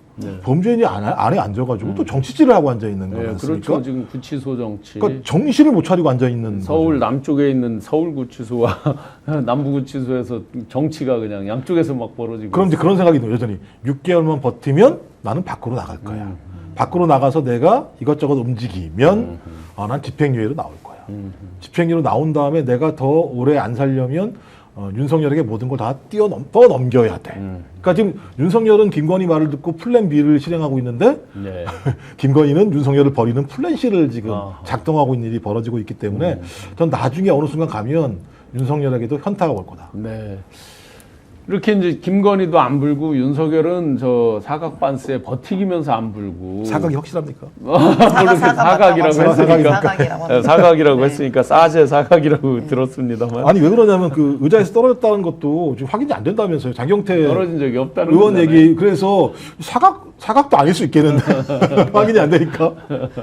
범죄인이 안에 앉아가지고 또 정치질을 하고 앉아 있는 네, 거예요. 그렇죠. 지금 구치소 정치. 그러니까 정신을 못 차리고 앉아 있는 서울 남쪽에 있는 서울구치소와 남부구치소에서 정치가 그냥 양쪽에서 막 벌어지고. 그럼 이제 그런 생각이 들어요. 여전히 6개월만 버티면 나는 밖으로 나갈 거야. 밖으로 나가서 내가 이것저것 움직이면 난 집행유예로 나올 거야. 집행유예로 나온 다음에 내가 더 오래 안 살려면 윤석열에게 모든 걸 다 뛰어넘겨야 돼. 그러니까 지금 윤석열은 김건희 말을 듣고 플랜 B를 실행하고 있는데 네. 김건희는 윤석열을 버리는 플랜 C를 지금 아. 작동하고 있는 일이 벌어지고 있기 때문에 전 나중에 어느 순간 가면 윤석열에게도 현타가 올 거다. 네. 이렇게 이제 김건희도 안 불고 윤석열은 저 사각반스에 버티기면서 안 불고. 사각이 확실합니까? 물론 사각이라고 했으니까. 사각이라고. 사각이라고 네. 했으니까 싸제 사각이라고 들었습니다만. 아니 왜 그러냐면 그 의자에서 떨어졌다는 것도 지금 확인이 안 된다면서요. 장경태 떨어진 적이 없다는 의원 거잖아요. 얘기. 그래서 사각도 아닐 수 있겠는데 확인이 안 되니까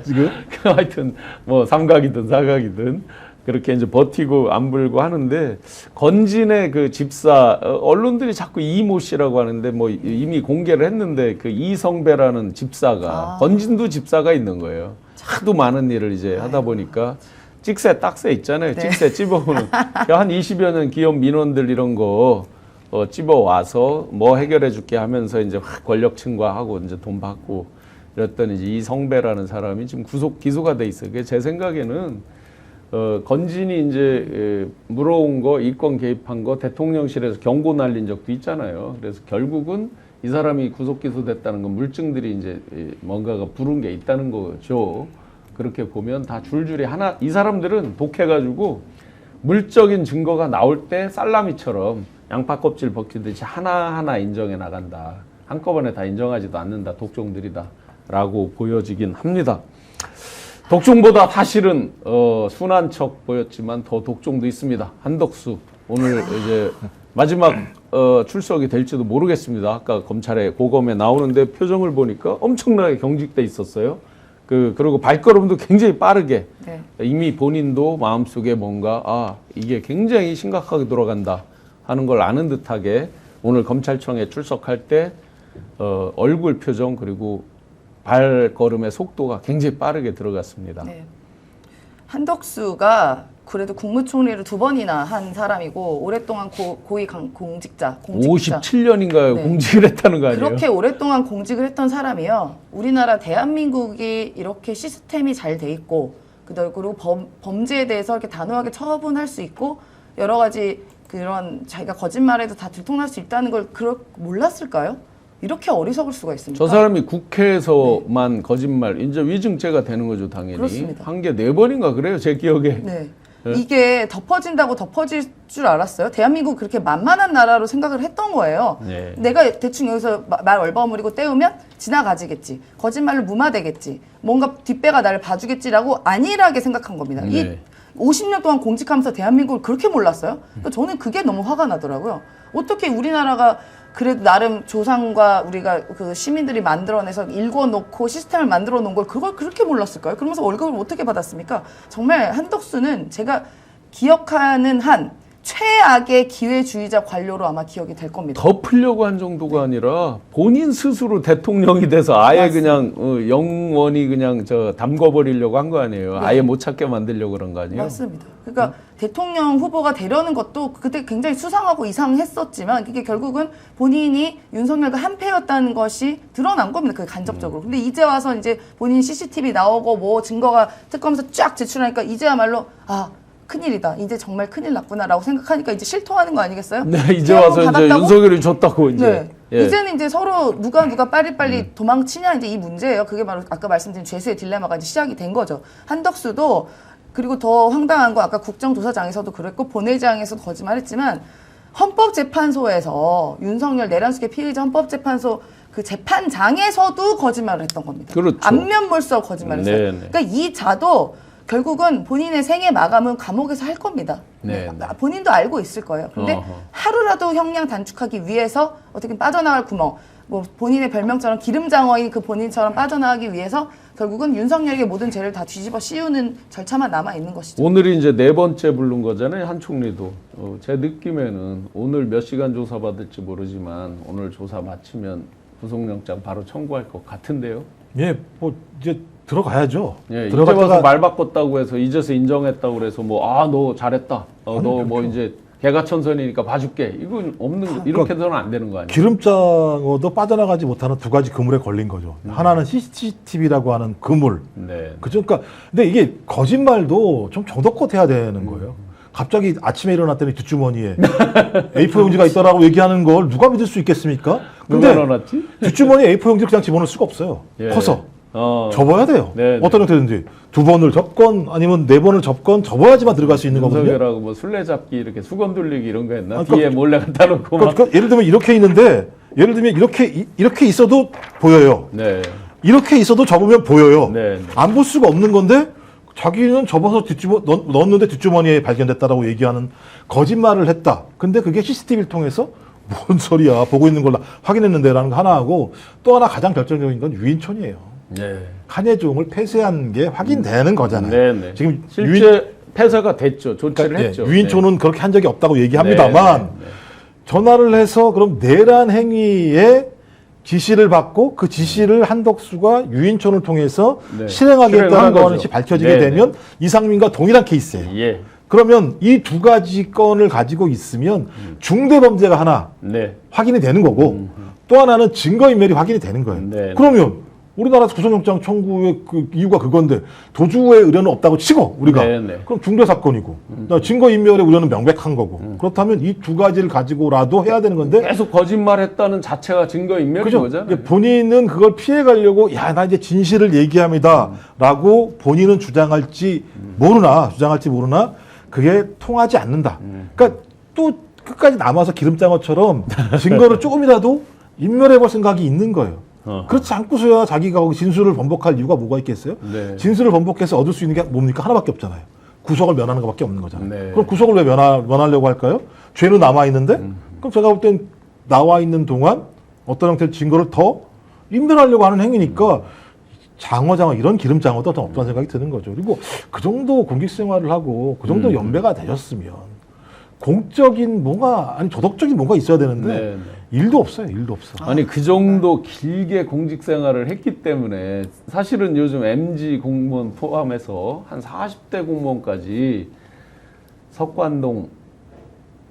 지금. 하여튼 뭐 삼각이든 사각이든 그렇게 이제 버티고 안 불고 하는데 건진의 그 집사 언론들이 자꾸 이모 씨라고 하는데 뭐 이미 공개를 했는데 그 이성배라는 집사가 건진도 집사가 있는 거예요. 하도 많은 일을 이제 하다 보니까 찍새 딱새 있잖아요. 네. 찍새 찝어오는 한 20여 년 기업 민원들 이런 거 찝어와서 뭐 해결해 줄게 하면서 이제 확 권력층과 하고 이제 돈 받고 이랬더니 이제 이성배라는 사람이 지금 구속 기소가 돼 있어요. 그게 제 생각에는 건진이 이제 물어온 거, 이권 개입한 거 대통령실에서 경고 날린 적도 있잖아요. 그래서 결국은 이 사람이 구속 기소됐다는 건 물증들이 이제 뭔가가 부른 게 있다는 거죠. 그렇게 보면 다 줄줄이 하나, 이 사람들은 독해가지고 물적인 증거가 나올 때 살라미처럼 양파 껍질 벗기듯이 하나하나 인정해 나간다. 한꺼번에 다 인정하지도 않는다. 독종들이다. 라고 보여지긴 합니다. 독종보다 사실은 순한 척 보였지만 더 독종도 있습니다. 한덕수 오늘 이제 마지막 출석이 될지도 모르겠습니다. 아까 검찰의 고검에 나오는데 표정을 보니까 엄청나게 경직돼 있었어요. 그리고 발걸음도 굉장히 빠르게 네. 이미 본인도 마음속에 뭔가 이게 굉장히 심각하게 돌아간다 하는 걸 아는 듯하게 오늘 검찰청에 출석할 때 얼굴 표정 그리고 발걸음의 속도가 굉장히 빠르게 들어갔습니다. 네. 한덕수가 그래도 국무총리를 2번이나 한 사람이고 오랫동안 고위 공직자. 57년인가요? 네. 공직을 했다는 거 아니에요? 그렇게 오랫동안 공직을 했던 사람이요. 우리나라 대한민국이 이렇게 시스템이 잘 돼 있고 그리고 범죄에 대해서 이렇게 단호하게 처분할 수 있고 여러 가지 그런 자기가 거짓말해도 다 들통날 수 있다는 걸 몰랐을까요? 이렇게 어리석을 수가 있습니까? 저 사람이 국회에서만 거짓말, 이제 위증죄가 되는 거죠, 당연히. 그렇습니다. 한 게 4번인가 그래요, 제 기억에. 네. 네. 이게 덮어진다고 덮어질 줄 알았어요? 대한민국 그렇게 만만한 나라로 생각을 했던 거예요. 네. 내가 대충 여기서 말 얼버무리고 떼우면 지나가지겠지. 거짓말로 무마되겠지. 뭔가 뒷배가 나를 봐주겠지라고 안일하게 생각한 겁니다. 네. 이 50년 동안 공직하면서 대한민국을 그렇게 몰랐어요? 그러니까 저는 그게 너무 화가 나더라고요. 어떻게 우리나라가 그래도 나름 조상과 우리가 그 시민들이 만들어내서 일궈놓고 시스템을 만들어 놓은 걸 그걸 그렇게 몰랐을까요? 그러면서 월급을 어떻게 받았습니까? 정말 한덕수는 제가 기억하는 한 최악의 기회주의자 관료로 아마 기억이 될 겁니다. 덮으려고 한 정도가 아니라 본인 스스로 대통령이 돼서 아예 맞습니다. 그냥 영원히 그냥 저 담궈버리려고 한 거 아니에요. 아예 못 찾게 만들려고 그런 거 아니에요. 맞습니다. 그러니까 대통령 후보가 되려는 것도 그때 굉장히 수상하고 이상했었지만 그게 결국은 본인이 윤석열과 한패였다는 것이 드러난 겁니다. 그게 간접적으로. 근데 이제 와서 이제 본인 CCTV 나오고 뭐 증거가 특검에서 쫙 제출하니까 이제야말로 아 큰일이다. 이제 정말 큰일 났구나라고 생각하니까 이제 실토하는 거 아니겠어요? 네, 이제 와서 이제 받았다고? 윤석열이 줬다고 이제. 네. 예. 이제는 이제 서로 누가 빨리빨리 도망치냐 이제 이 문제예요. 그게 바로 아까 말씀드린 죄수의 딜레마가 이제 시작이 된 거죠. 한덕수도 그리고 더 황당한 거 아까 국정조사장에서도 그랬고 본회의장에서도 거짓말했지만 헌법재판소에서 윤석열 내란숙의 피의자 헌법재판소 그 재판장에서도 거짓말을 했던 겁니다. 그렇죠. 안면몰수하고 거짓말했어요. 네, 네. 그러니까 이 자도 결국은 본인의 생애 마감은 감옥에서 할 겁니다. 네, 네. 본인도 알고 있을 거예요. 근데 어허. 하루라도 형량 단축하기 위해서 어떻게 빠져나갈 구멍, 뭐 본인의 별명처럼 기름장어인 그 본인처럼 빠져나가기 위해서 결국은 윤석열에게 모든 죄를 다 뒤집어 씌우는 절차만 남아 있는 것이죠. 오늘이 이제 네 번째 부른 거잖아요. 한 총리도. 제 느낌에는 오늘 몇 시간 조사 받을지 모르지만 오늘 조사 마치면 구속영장 바로 청구할 것 같은데요. 예, 뭐 이제 들어가야죠. 예, 이제 와서 들어갔다가 말 바꿨다고 해서 이제서 인정했다고 그래서 뭐 너 잘했다. 너 뭐 이제 개가천선이니까 봐줄게. 이건 없는 이렇게서는 안 되는 거 아니에요? 기름장어도 빠져나가지 못하는 두 가지 그물에 걸린 거죠. 하나는 CCTV라고 하는 그물. 네. 그죠? 그러니까 근데 이게 거짓말도 좀 정도껏 해야 되는 거예요. 갑자기 아침에 일어났더니 뒷주머니에 A4 용지가 있더라고 얘기하는 걸 누가 믿을 수 있겠습니까? 누가 넣어놨지? 뒷주머니에 A4 용지를 그냥 집어넣을 수가 없어요. 예. 커서. 어. 접어야 돼요. 네, 어떤 형태든지 두 번을 접건 아니면 네 번을 접건 접어야지만 들어갈 수 있는 거거든요. 윤석열하고 뭐 술래잡기 이렇게 수건 돌리기 이런 거 했나? 아, 뒤에 몰래 갖다 놓고 막. 그러니까 예를 들면 이렇게 있는데 예를 들면 이렇게 있어도 보여요. 네. 이렇게 있어도 접으면 보여요. 네, 네. 안 볼 수가 없는 건데 자기는 접어서 넣었는데 뒷주머니에 발견됐다라고 얘기하는 거짓말을 했다. 근데 그게 CCTV를 통해서 뭔 소리야 보고 있는 걸 확인했는데라는 거 하나 하고 또 하나 가장 결정적인 건 유인촌이에요. 네. 한예종을 폐쇄한 게 확인되는 거잖아요. 네, 네. 지금 실제 폐쇄가 됐죠. 조치를 그러니까, 했죠. 유인촌은 그렇게 한 적이 없다고 얘기합니다만 네, 네, 네. 전화를 해서 그럼 내란 행위에 지시를 받고 그 지시를 한덕수가 유인촌을 통해서 네. 실행하겠다는 실행한 것이 거죠. 밝혀지게 네, 되면 이상민과 동일한 케이스예요. 예. 그러면 이 두 가지 건을 가지고 있으면 중대 범죄가 하나 네. 확인이 되는 거고 또 하나는 증거인멸이 확인이 되는 거예요. 네. 그러면 우리나라 구속영장 청구의 그 이유가 그건데 도주의 의뢰는 없다고 치고 우리가 네, 네. 그럼 중대 사건이고 증거인멸의 우려는 명백한 거고 그렇다면 이 두 가지를 가지고라도 해야 되는 건데 계속 거짓말했다는 자체가 증거인멸인 그죠? 거잖아요. 이제 본인은 그걸 피해 가려고 야 나 이제 진실을 얘기합니다라고 본인은 주장할지 모르나 그게 통하지 않는다. 그러니까 또 끝까지 남아서 기름장어처럼 증거를 조금이라도 인멸해볼 생각이 있는 거예요. 그렇지 않고서야 자기가 거기 진술을 번복할 이유가 뭐가 있겠어요? 네. 진술을 번복해서 얻을 수 있는 게 뭡니까? 하나밖에 없잖아요. 구속을 면하는 것밖에 없는 거잖아요. 네. 그럼 구속을 왜 면하려고 할까요? 죄는 남아있는데 그럼 제가 볼 땐 나와 있는 동안 어떤 형태의 증거를 더 인멸하려고 하는 행위니까 장어 이런 기름장어도 좀 없다는 생각이 드는 거죠. 그리고 그 정도 공직 생활을 하고 그 정도 연배가 되셨으면 공적인 뭔가 아니 도덕적인 뭔가 있어야 되는데 네, 네. 일도 없어요. 일도 없어. 아니 그 정도 길게 공직 생활을 했기 때문에 사실은 요즘 MZ 공무원 포함해서 한 40대 공무원까지 석관동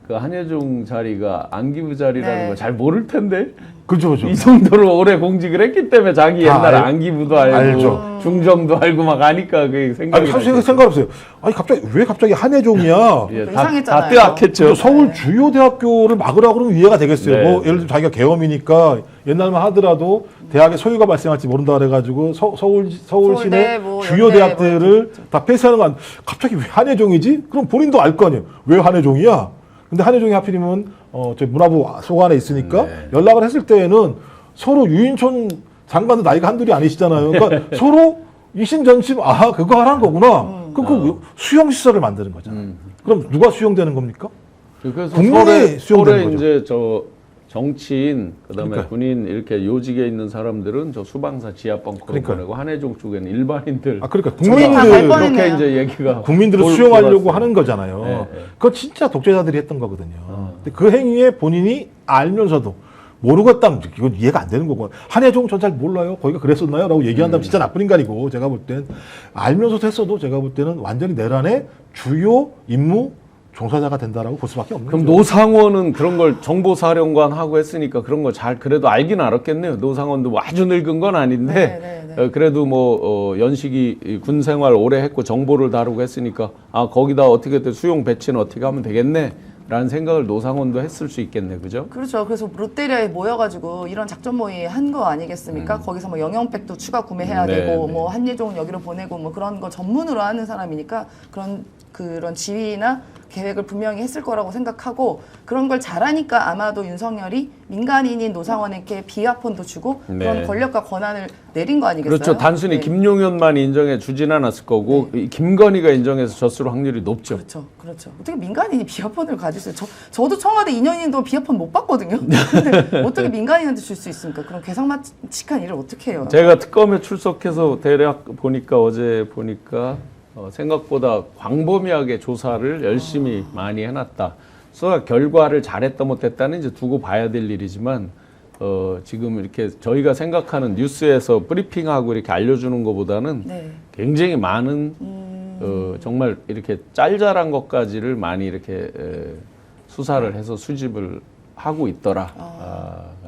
그 한예종 자리가 안기부 자리라는 네. 걸 잘 모를 텐데 그렇죠. 이 정도로 오래 공직을 했기 때문에 자기 다 옛날에 알- 안기부도 알고 알죠. 중정도 알고 막 아니까 그게 생각이 아니 사실 났겠죠. 생각 없어요. 아니 왜 갑자기 한예종이야? 예, 이상했잖아요. 다 뜨악했죠. 서울 주요 대학교를 막으라고 그러면 이해가 되겠어요. 네. 뭐 예를 들면 자기가 계엄이니까 옛날만 하더라도 대학에 소유가 발생할지 모른다 그래가지고 서울 서울대, 시내 뭐 주요 연대, 대학들을 다 폐쇄하는 건 갑자기 왜 한예종이지? 그럼 본인도 알 거 아니에요. 왜 한예종이야? 근데 한예종이 하필이면 저 문화부 소관에 있으니까 네. 연락을 했을 때에는 서로 유인촌 장관도 나이가 한둘이 아니시잖아요. 그러니까 서로 이심전심 그거 하라는 거구나. 그럼 그 수용 시설을 만드는 거잖아요. 그럼 누가 수용되는 겁니까? 그래서 국민이 수용되는 서울에 거죠. 이제 저 정치인 그다음에 그러니까요. 군인 이렇게 요직에 있는 사람들은 저 수방사 지하 벙커로 그러니까요. 보내고 한해종 쪽에는 일반인들 그러니까 다 갈 국민들 뻔했네요. 그렇게 이제 얘기가 국민들을 돌- 수용하려고 돌았어요. 하는 거잖아요. 네, 네. 그거 진짜 독재자들이 했던 거거든요. 근데 그 행위에 본인이 알면서도 모르겠다면 이건 이해가 안 되는 거고 한해종 전 잘 몰라요. 거기가 그랬었나요? 라고 얘기한다면 진짜 나쁜 인간이고 제가 볼 땐 알면서도 했어도 제가 볼 때는 완전히 내란의 주요 임무 종사자가 된다라고 볼 수밖에 없는 그럼 거죠. 노상원은 그런 걸 정보사령관 하고 했으니까 그런 거 잘 그래도 알긴 알았겠네요. 노상원도 뭐 아주 늙은 건 아닌데 네, 네. 그래도 뭐 연식이 군 생활 오래 했고 정보를 다루고 했으니까 아 거기다 어떻게든 수용 배치는 어떻게 하면 되겠네라는 생각을 노상원도 했을 수 있겠네, 그죠? 그렇죠. 그래서 롯데리아에 모여가지고 이런 작전 모의 한 거 아니겠습니까? 거기서 뭐 영영백도 추가 구매해야 네, 되고 네. 뭐 한예종 여기로 보내고 뭐 그런 거 전문으로 하는 사람이니까 그런 지휘나 계획을 분명히 했을 거라고 생각하고 그런 걸 잘하니까 아마도 윤석열이 민간인인 노상원에게 비하폰도 주고 네. 그런 권력과 권한을 내린 거 아니겠어요? 그렇죠. 단순히 네. 김용현만 인정해 주진 않았을 거고 이 김건희가 인정해서 졌을 확률이 높죠. 그렇죠, 그렇죠. 어떻게 민간인이 비하폰을 가질 수 있어요? 저도 청와대 2년인 동안 비하폰 못 받거든요. 근데 어떻게 민간인한테 줄 수 있습니까? 그럼 괴상망측한 일을 어떻게 해요? 제가 특검에 출석해서 대략 보니까 어제 보니까 생각보다 광범위하게 조사를 열심히 많이 해놨다. 수사 결과를 잘했다 못했다는 이제 두고 봐야 될 일이지만 지금 이렇게 저희가 생각하는 뉴스에서 브리핑하고 이렇게 알려주는 것보다는 네. 굉장히 많은 정말 이렇게 짤짤한 것까지를 많이 이렇게 수사를 해서 수집을 하고 있더라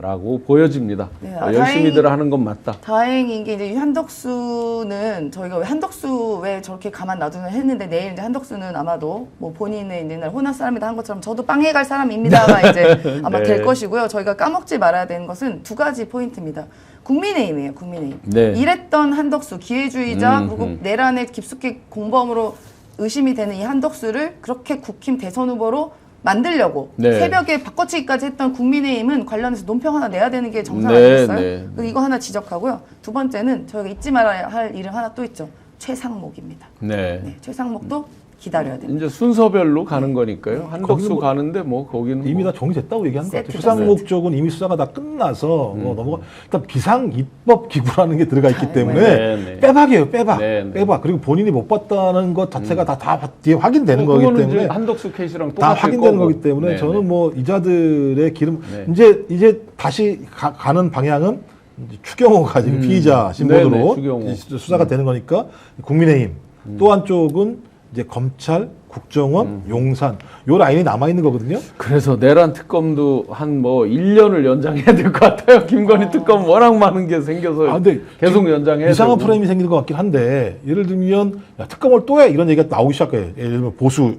라고 보여집니다. 네, 열심히들 하는 건 맞다. 다행인 게 이제 한덕수는 저희가 왜 한덕수 왜 저렇게 가만 놔두는 했는데 내일 이제 한덕수는 아마도 뭐 본인의 있는 날 호남 사람이다 한 것처럼 저도 빵에 갈 사람입니다가 이제 아마 네. 될 것이고요. 저희가 까먹지 말아야 되는 것은 두 가지 포인트입니다. 국민의힘이에요, 국민의힘. 네. 이랬던 한덕수, 기회주의자, 그리고 음. 내란에 깊숙이 공범으로 의심이 되는 이 한덕수를 그렇게 국힘 대선 후보로 만들려고 네. 새벽에 바꿔치기까지 했던 국민의힘은 관련해서 논평 하나 내야 되는 게 정상 네, 아니겠어요? 네. 그리고 이거 하나 지적하고요. 두 번째는 저희가 잊지 말아야 할 이름 하나 또 있죠. 최상목입니다. 네. 네, 최상목도 기다려야 됩니다. 이제 순서별로 가는 거니까요. 한덕수 거기는 뭐 가는데 뭐 거기는 이미 뭐 다 정리됐다고 얘기하는 것 같아요. 세트, 수상목 쪽은 이미 수사가 다 끝나서 넘어가. 일단 비상 입법 기구라는 게 들어가 있기 때문에 네, 네. 빼박이에요, 빼박. 네, 네. 빼박. 그리고 본인이 못 봤다는 것 자체가 다 뒤에 확인되는 뭐 거기 그거는 때문에 이제 한덕수 케이스랑 다 똑같을 확인되는 거고. 거기 때문에 네, 저는 네. 뭐 이자들의 기름 네. 이제 다시 가는 방향은 이제 추경호가 지금 피의자 신분으로 네네, 추경호. 이제 수사가 되는 거니까 국민의힘 또 한쪽은 이제 검찰, 국정원, 용산 요 라인이 남아 있는 거거든요. 그래서 내란 특검도 한 뭐 1년을 연장해야 될 것 같아요. 김건희 특검 워낙 많은 게 생겨서 근데 계속 연장해야 이상한 되고. 프레임이 생길 것 같긴 한데 예를 들면 야, 특검을 또 해 이런 얘기가 나오기 시작해요. 예를 들면 보수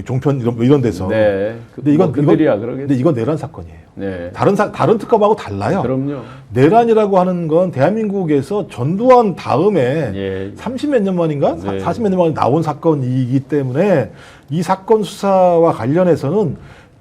종편 이런 데서. 네. 근데 이건 그들이야 그러겠죠. 근데 이건 내란 사건이에요. 네. 다른 특검하고 달라요. 그럼요. 내란이라고 하는 건 대한민국에서 전두환 다음에 예. 30몇 년 만인가? 네. 40몇 년 만에 나온 사건이기 때문에 이 사건 수사와 관련해서는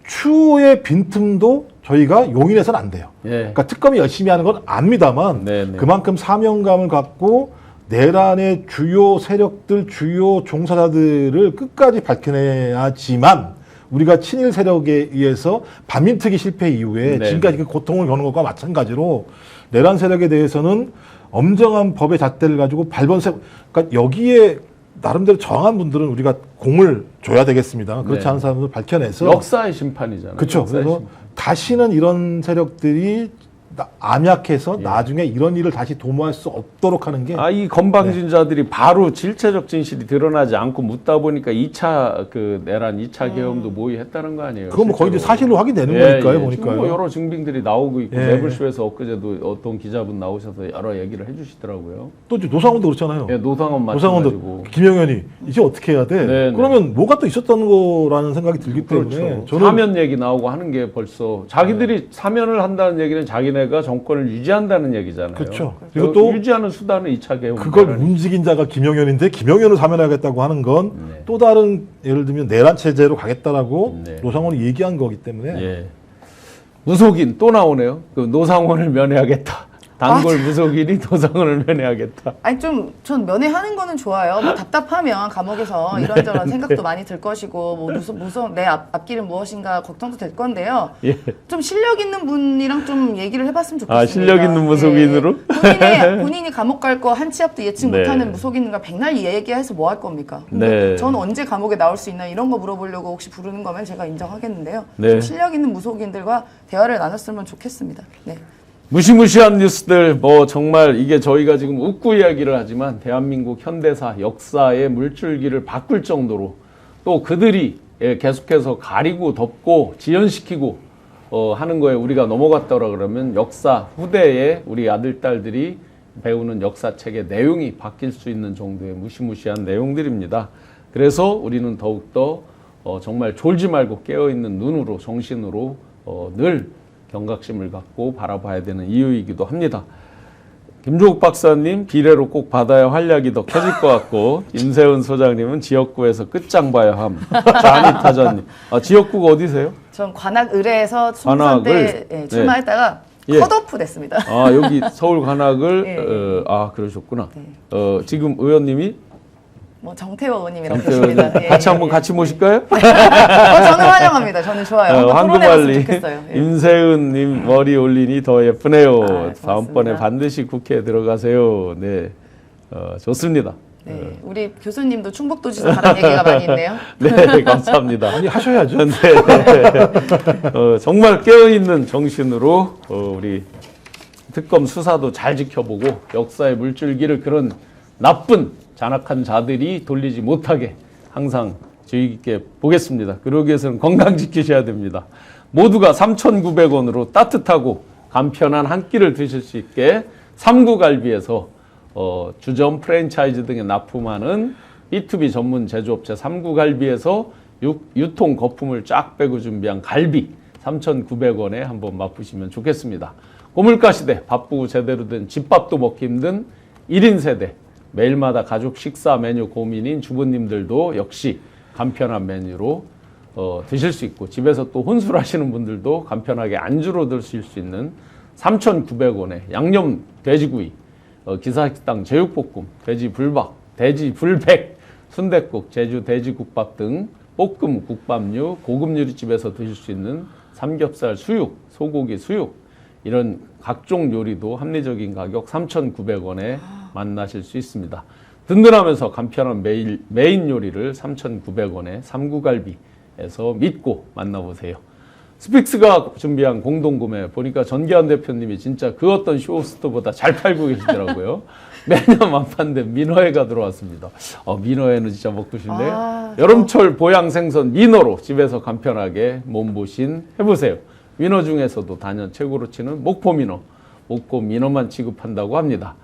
추후의 빈틈도 저희가 용인해서는 안 돼요. 예. 그러니까 특검이 열심히 하는 건 압니다만 네, 네. 그만큼 사명감을 갖고 내란의 주요 세력들, 주요 종사자들을 끝까지 밝혀내야지만 우리가 친일 세력에 의해서 반민특위 실패 이후에 네. 지금까지 그 고통을 겪는 것과 마찬가지로 내란 세력에 대해서는 엄정한 법의 잣대를 가지고 그러니까 여기에 나름대로 정한 분들은 우리가 공을 줘야 되겠습니다. 그렇지 네. 않은 사람들 밝혀내서 역사의 심판이잖아요. 그렇죠. 역사의 그래서 심판. 다시는 이런 세력들이 암약해서 나중에 이런 일을 다시 도모할 수 없도록 하는 게 이 건방진자들이 바로 질체적 진실이 드러나지 않고 묻다 보니까 2차 그 내란 2차 계엄도 모의했다는 거 아니에요. 그건 뭐 거의 이제 실제로. 사실로 확인되는 예, 거니까요, 예. 보니까요. 지금 뭐 여러 증빙들이 나오고 있고 예. 매블쇼에서 엊그제도 어떤 기자분 나오셔서 여러 얘기를 해주시더라고요. 또 이제 노상원도 그렇잖아요. 예, 노상원 노상원도 마찬가지고. 김영현이 이제 어떻게 해야 돼? 네, 그러면 뭐가 또 있었다는 거라는 생각이 들기 때문에 그렇죠. 저는 사면 얘기 나오고 하는 게 벌써 자기들이 사면을 한다는 얘기는 자기네가 정권을 유지한다는 얘기잖아요. 그렇죠. 그리고 또 유지하는 수단은 2차 개헌. 그걸 움직인 자가 김영현인데 김영현을 사면하겠다고 하는 건 또 다른 예를 들면 내란 체제로 가겠다라고 네. 노상원이 얘기한 거기 때문에 예. 무속인 또 나오네요. 그 노상원을 면회하겠다. 단골 무속인이 도성을 면회하겠다. 아니 좀 전 면회하는 거는 좋아요. 뭐 답답하면 감옥에서 이런저런 생각도 많이 들 것이고 뭐 무슨 내 앞길은 무엇인가 걱정도 될 건데요. 예. 좀 실력 있는 분이랑 좀 얘기를 해봤으면 좋겠습니다. 아, 실력 있는 무속인으로? 본인이 감옥 갈 거 한 치 앞도 예측 네. 못하는 무속인과 백날 얘기해서 뭐 할 겁니까? 네. 저는 언제 감옥에 나올 수 있나 이런 거 물어보려고 혹시 부르는 거면 제가 인정하겠는데요. 네. 좀 실력 있는 무속인들과 대화를 나눴으면 좋겠습니다. 네. 무시무시한 뉴스들 뭐 정말 이게 저희가 지금 웃고 이야기를 하지만 대한민국 현대사 역사의 물줄기를 바꿀 정도로 또 그들이 계속해서 가리고 덮고 지연시키고 하는 거에 우리가 넘어갔더라 그러면 역사 후대에 우리 아들 딸들이 배우는 역사책의 내용이 바뀔 수 있는 정도의 무시무시한 내용들입니다. 그래서 우리는 더욱더 정말 졸지 말고 깨어있는 눈으로 정신으로 늘 경각심을 갖고 바라봐야 되는 이유이기도 합니다. 김조국 박사님 비례로 꼭 받아야 활약이 더 켜질 것 같고 임세훈 소장님은 지역구에서 끝장 봐야 함. 자니 타자님. 지역구가 어디세요? 전 관악 의뢰에서 총선 때 출마했다가 예. 컷오프 됐습니다. 여기 서울 관악을 예. 그러셨구나. 네. 지금 의원님이 뭐 정태호 의원님이라고 정태호 부릅니다. 예, 같이 한번 예. 같이 모실까요? 저는 환영합니다. 저는 좋아요. 한번 토론해봤으면 황금알리 좋겠어요. 예. 임세은님 머리 올리니 더 예쁘네요. 고맙습니다. 다음번에 반드시 국회에 들어가세요. 네, 좋습니다. 네, 우리 교수님도 충북도지사 가는 얘기가 많이 있네요. 네, 감사합니다. 아니 하셔야죠. 네, 정말 깨어있는 정신으로 우리 특검 수사도 잘 지켜보고 역사의 물줄기를 그런 나쁜 잔악한 자들이 돌리지 못하게 항상 주의 깊게 보겠습니다. 그러기 위해서는 건강 지키셔야 됩니다. 모두가 3,900원으로 따뜻하고 간편한 한 끼를 드실 수 있게 삼구갈비에서 주점 프랜차이즈 등에 납품하는 B2B 전문 제조업체 삼구갈비에서 유통 거품을 쫙 빼고 준비한 갈비 3,900원에 한번 맛보시면 좋겠습니다. 고물가 시대 바쁘고 제대로 된 집밥도 먹기 힘든 1인 세대 매일마다 가족 식사 메뉴 고민인 주부님들도 역시 간편한 메뉴로 드실 수 있고 집에서 또 혼술하시는 분들도 간편하게 안주로 드실 수 있는 3,900원에 양념 돼지구이 기사식당 제육볶음, 돼지 불박, 돼지 불백, 순댓국, 제주 돼지국밥 등 볶음, 국밥류, 고급 요리집에서 드실 수 있는 삼겹살 수육, 소고기 수육 이런 각종 요리도 합리적인 가격 3,900원에 만나실 수 있습니다. 든든하면서 간편한 메인 요리를 3,900원에 삼구갈비에서 믿고 만나보세요. 스픽스가 준비한 공동구매 보니까 전기환 대표님이 진짜 그 어떤 쇼호스트보다 잘 팔고 계시더라고요. 매년 완판된 민어회가 들어왔습니다. 민어회는 진짜 먹고 싶네요. 여름철 보양 생선 민어로 집에서 간편하게 몸보신 해보세요. 민어 중에서도 단연 최고로 치는 목포민어, 목포 민어만 취급한다고 합니다.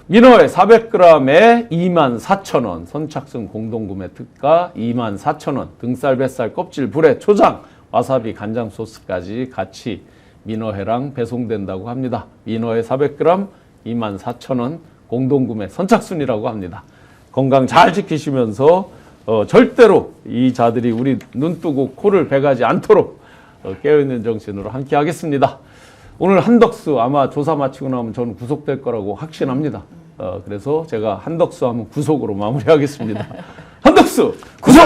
민어회 400g에 24,000원, 선착순 공동구매 특가 24,000원, 등살, 뱃살, 껍질, 불에, 초장, 와사비, 간장 소스까지 같이 민어회랑 배송된다고 합니다. 민어회 400g 24,000원 공동구매 선착순이라고 합니다. 건강 잘 지키시면서 절대로 이 자들이 우리 눈 뜨고 코를 베가지 않도록 깨어있는 정신으로 함께 하겠습니다. 오늘 한덕수 아마 조사 마치고 나면 저는 구속될 거라고 확신합니다. 그래서 제가 한덕수 하면 구속으로 마무리하겠습니다. 한덕수 구속!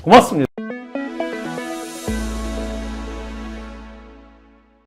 고맙습니다.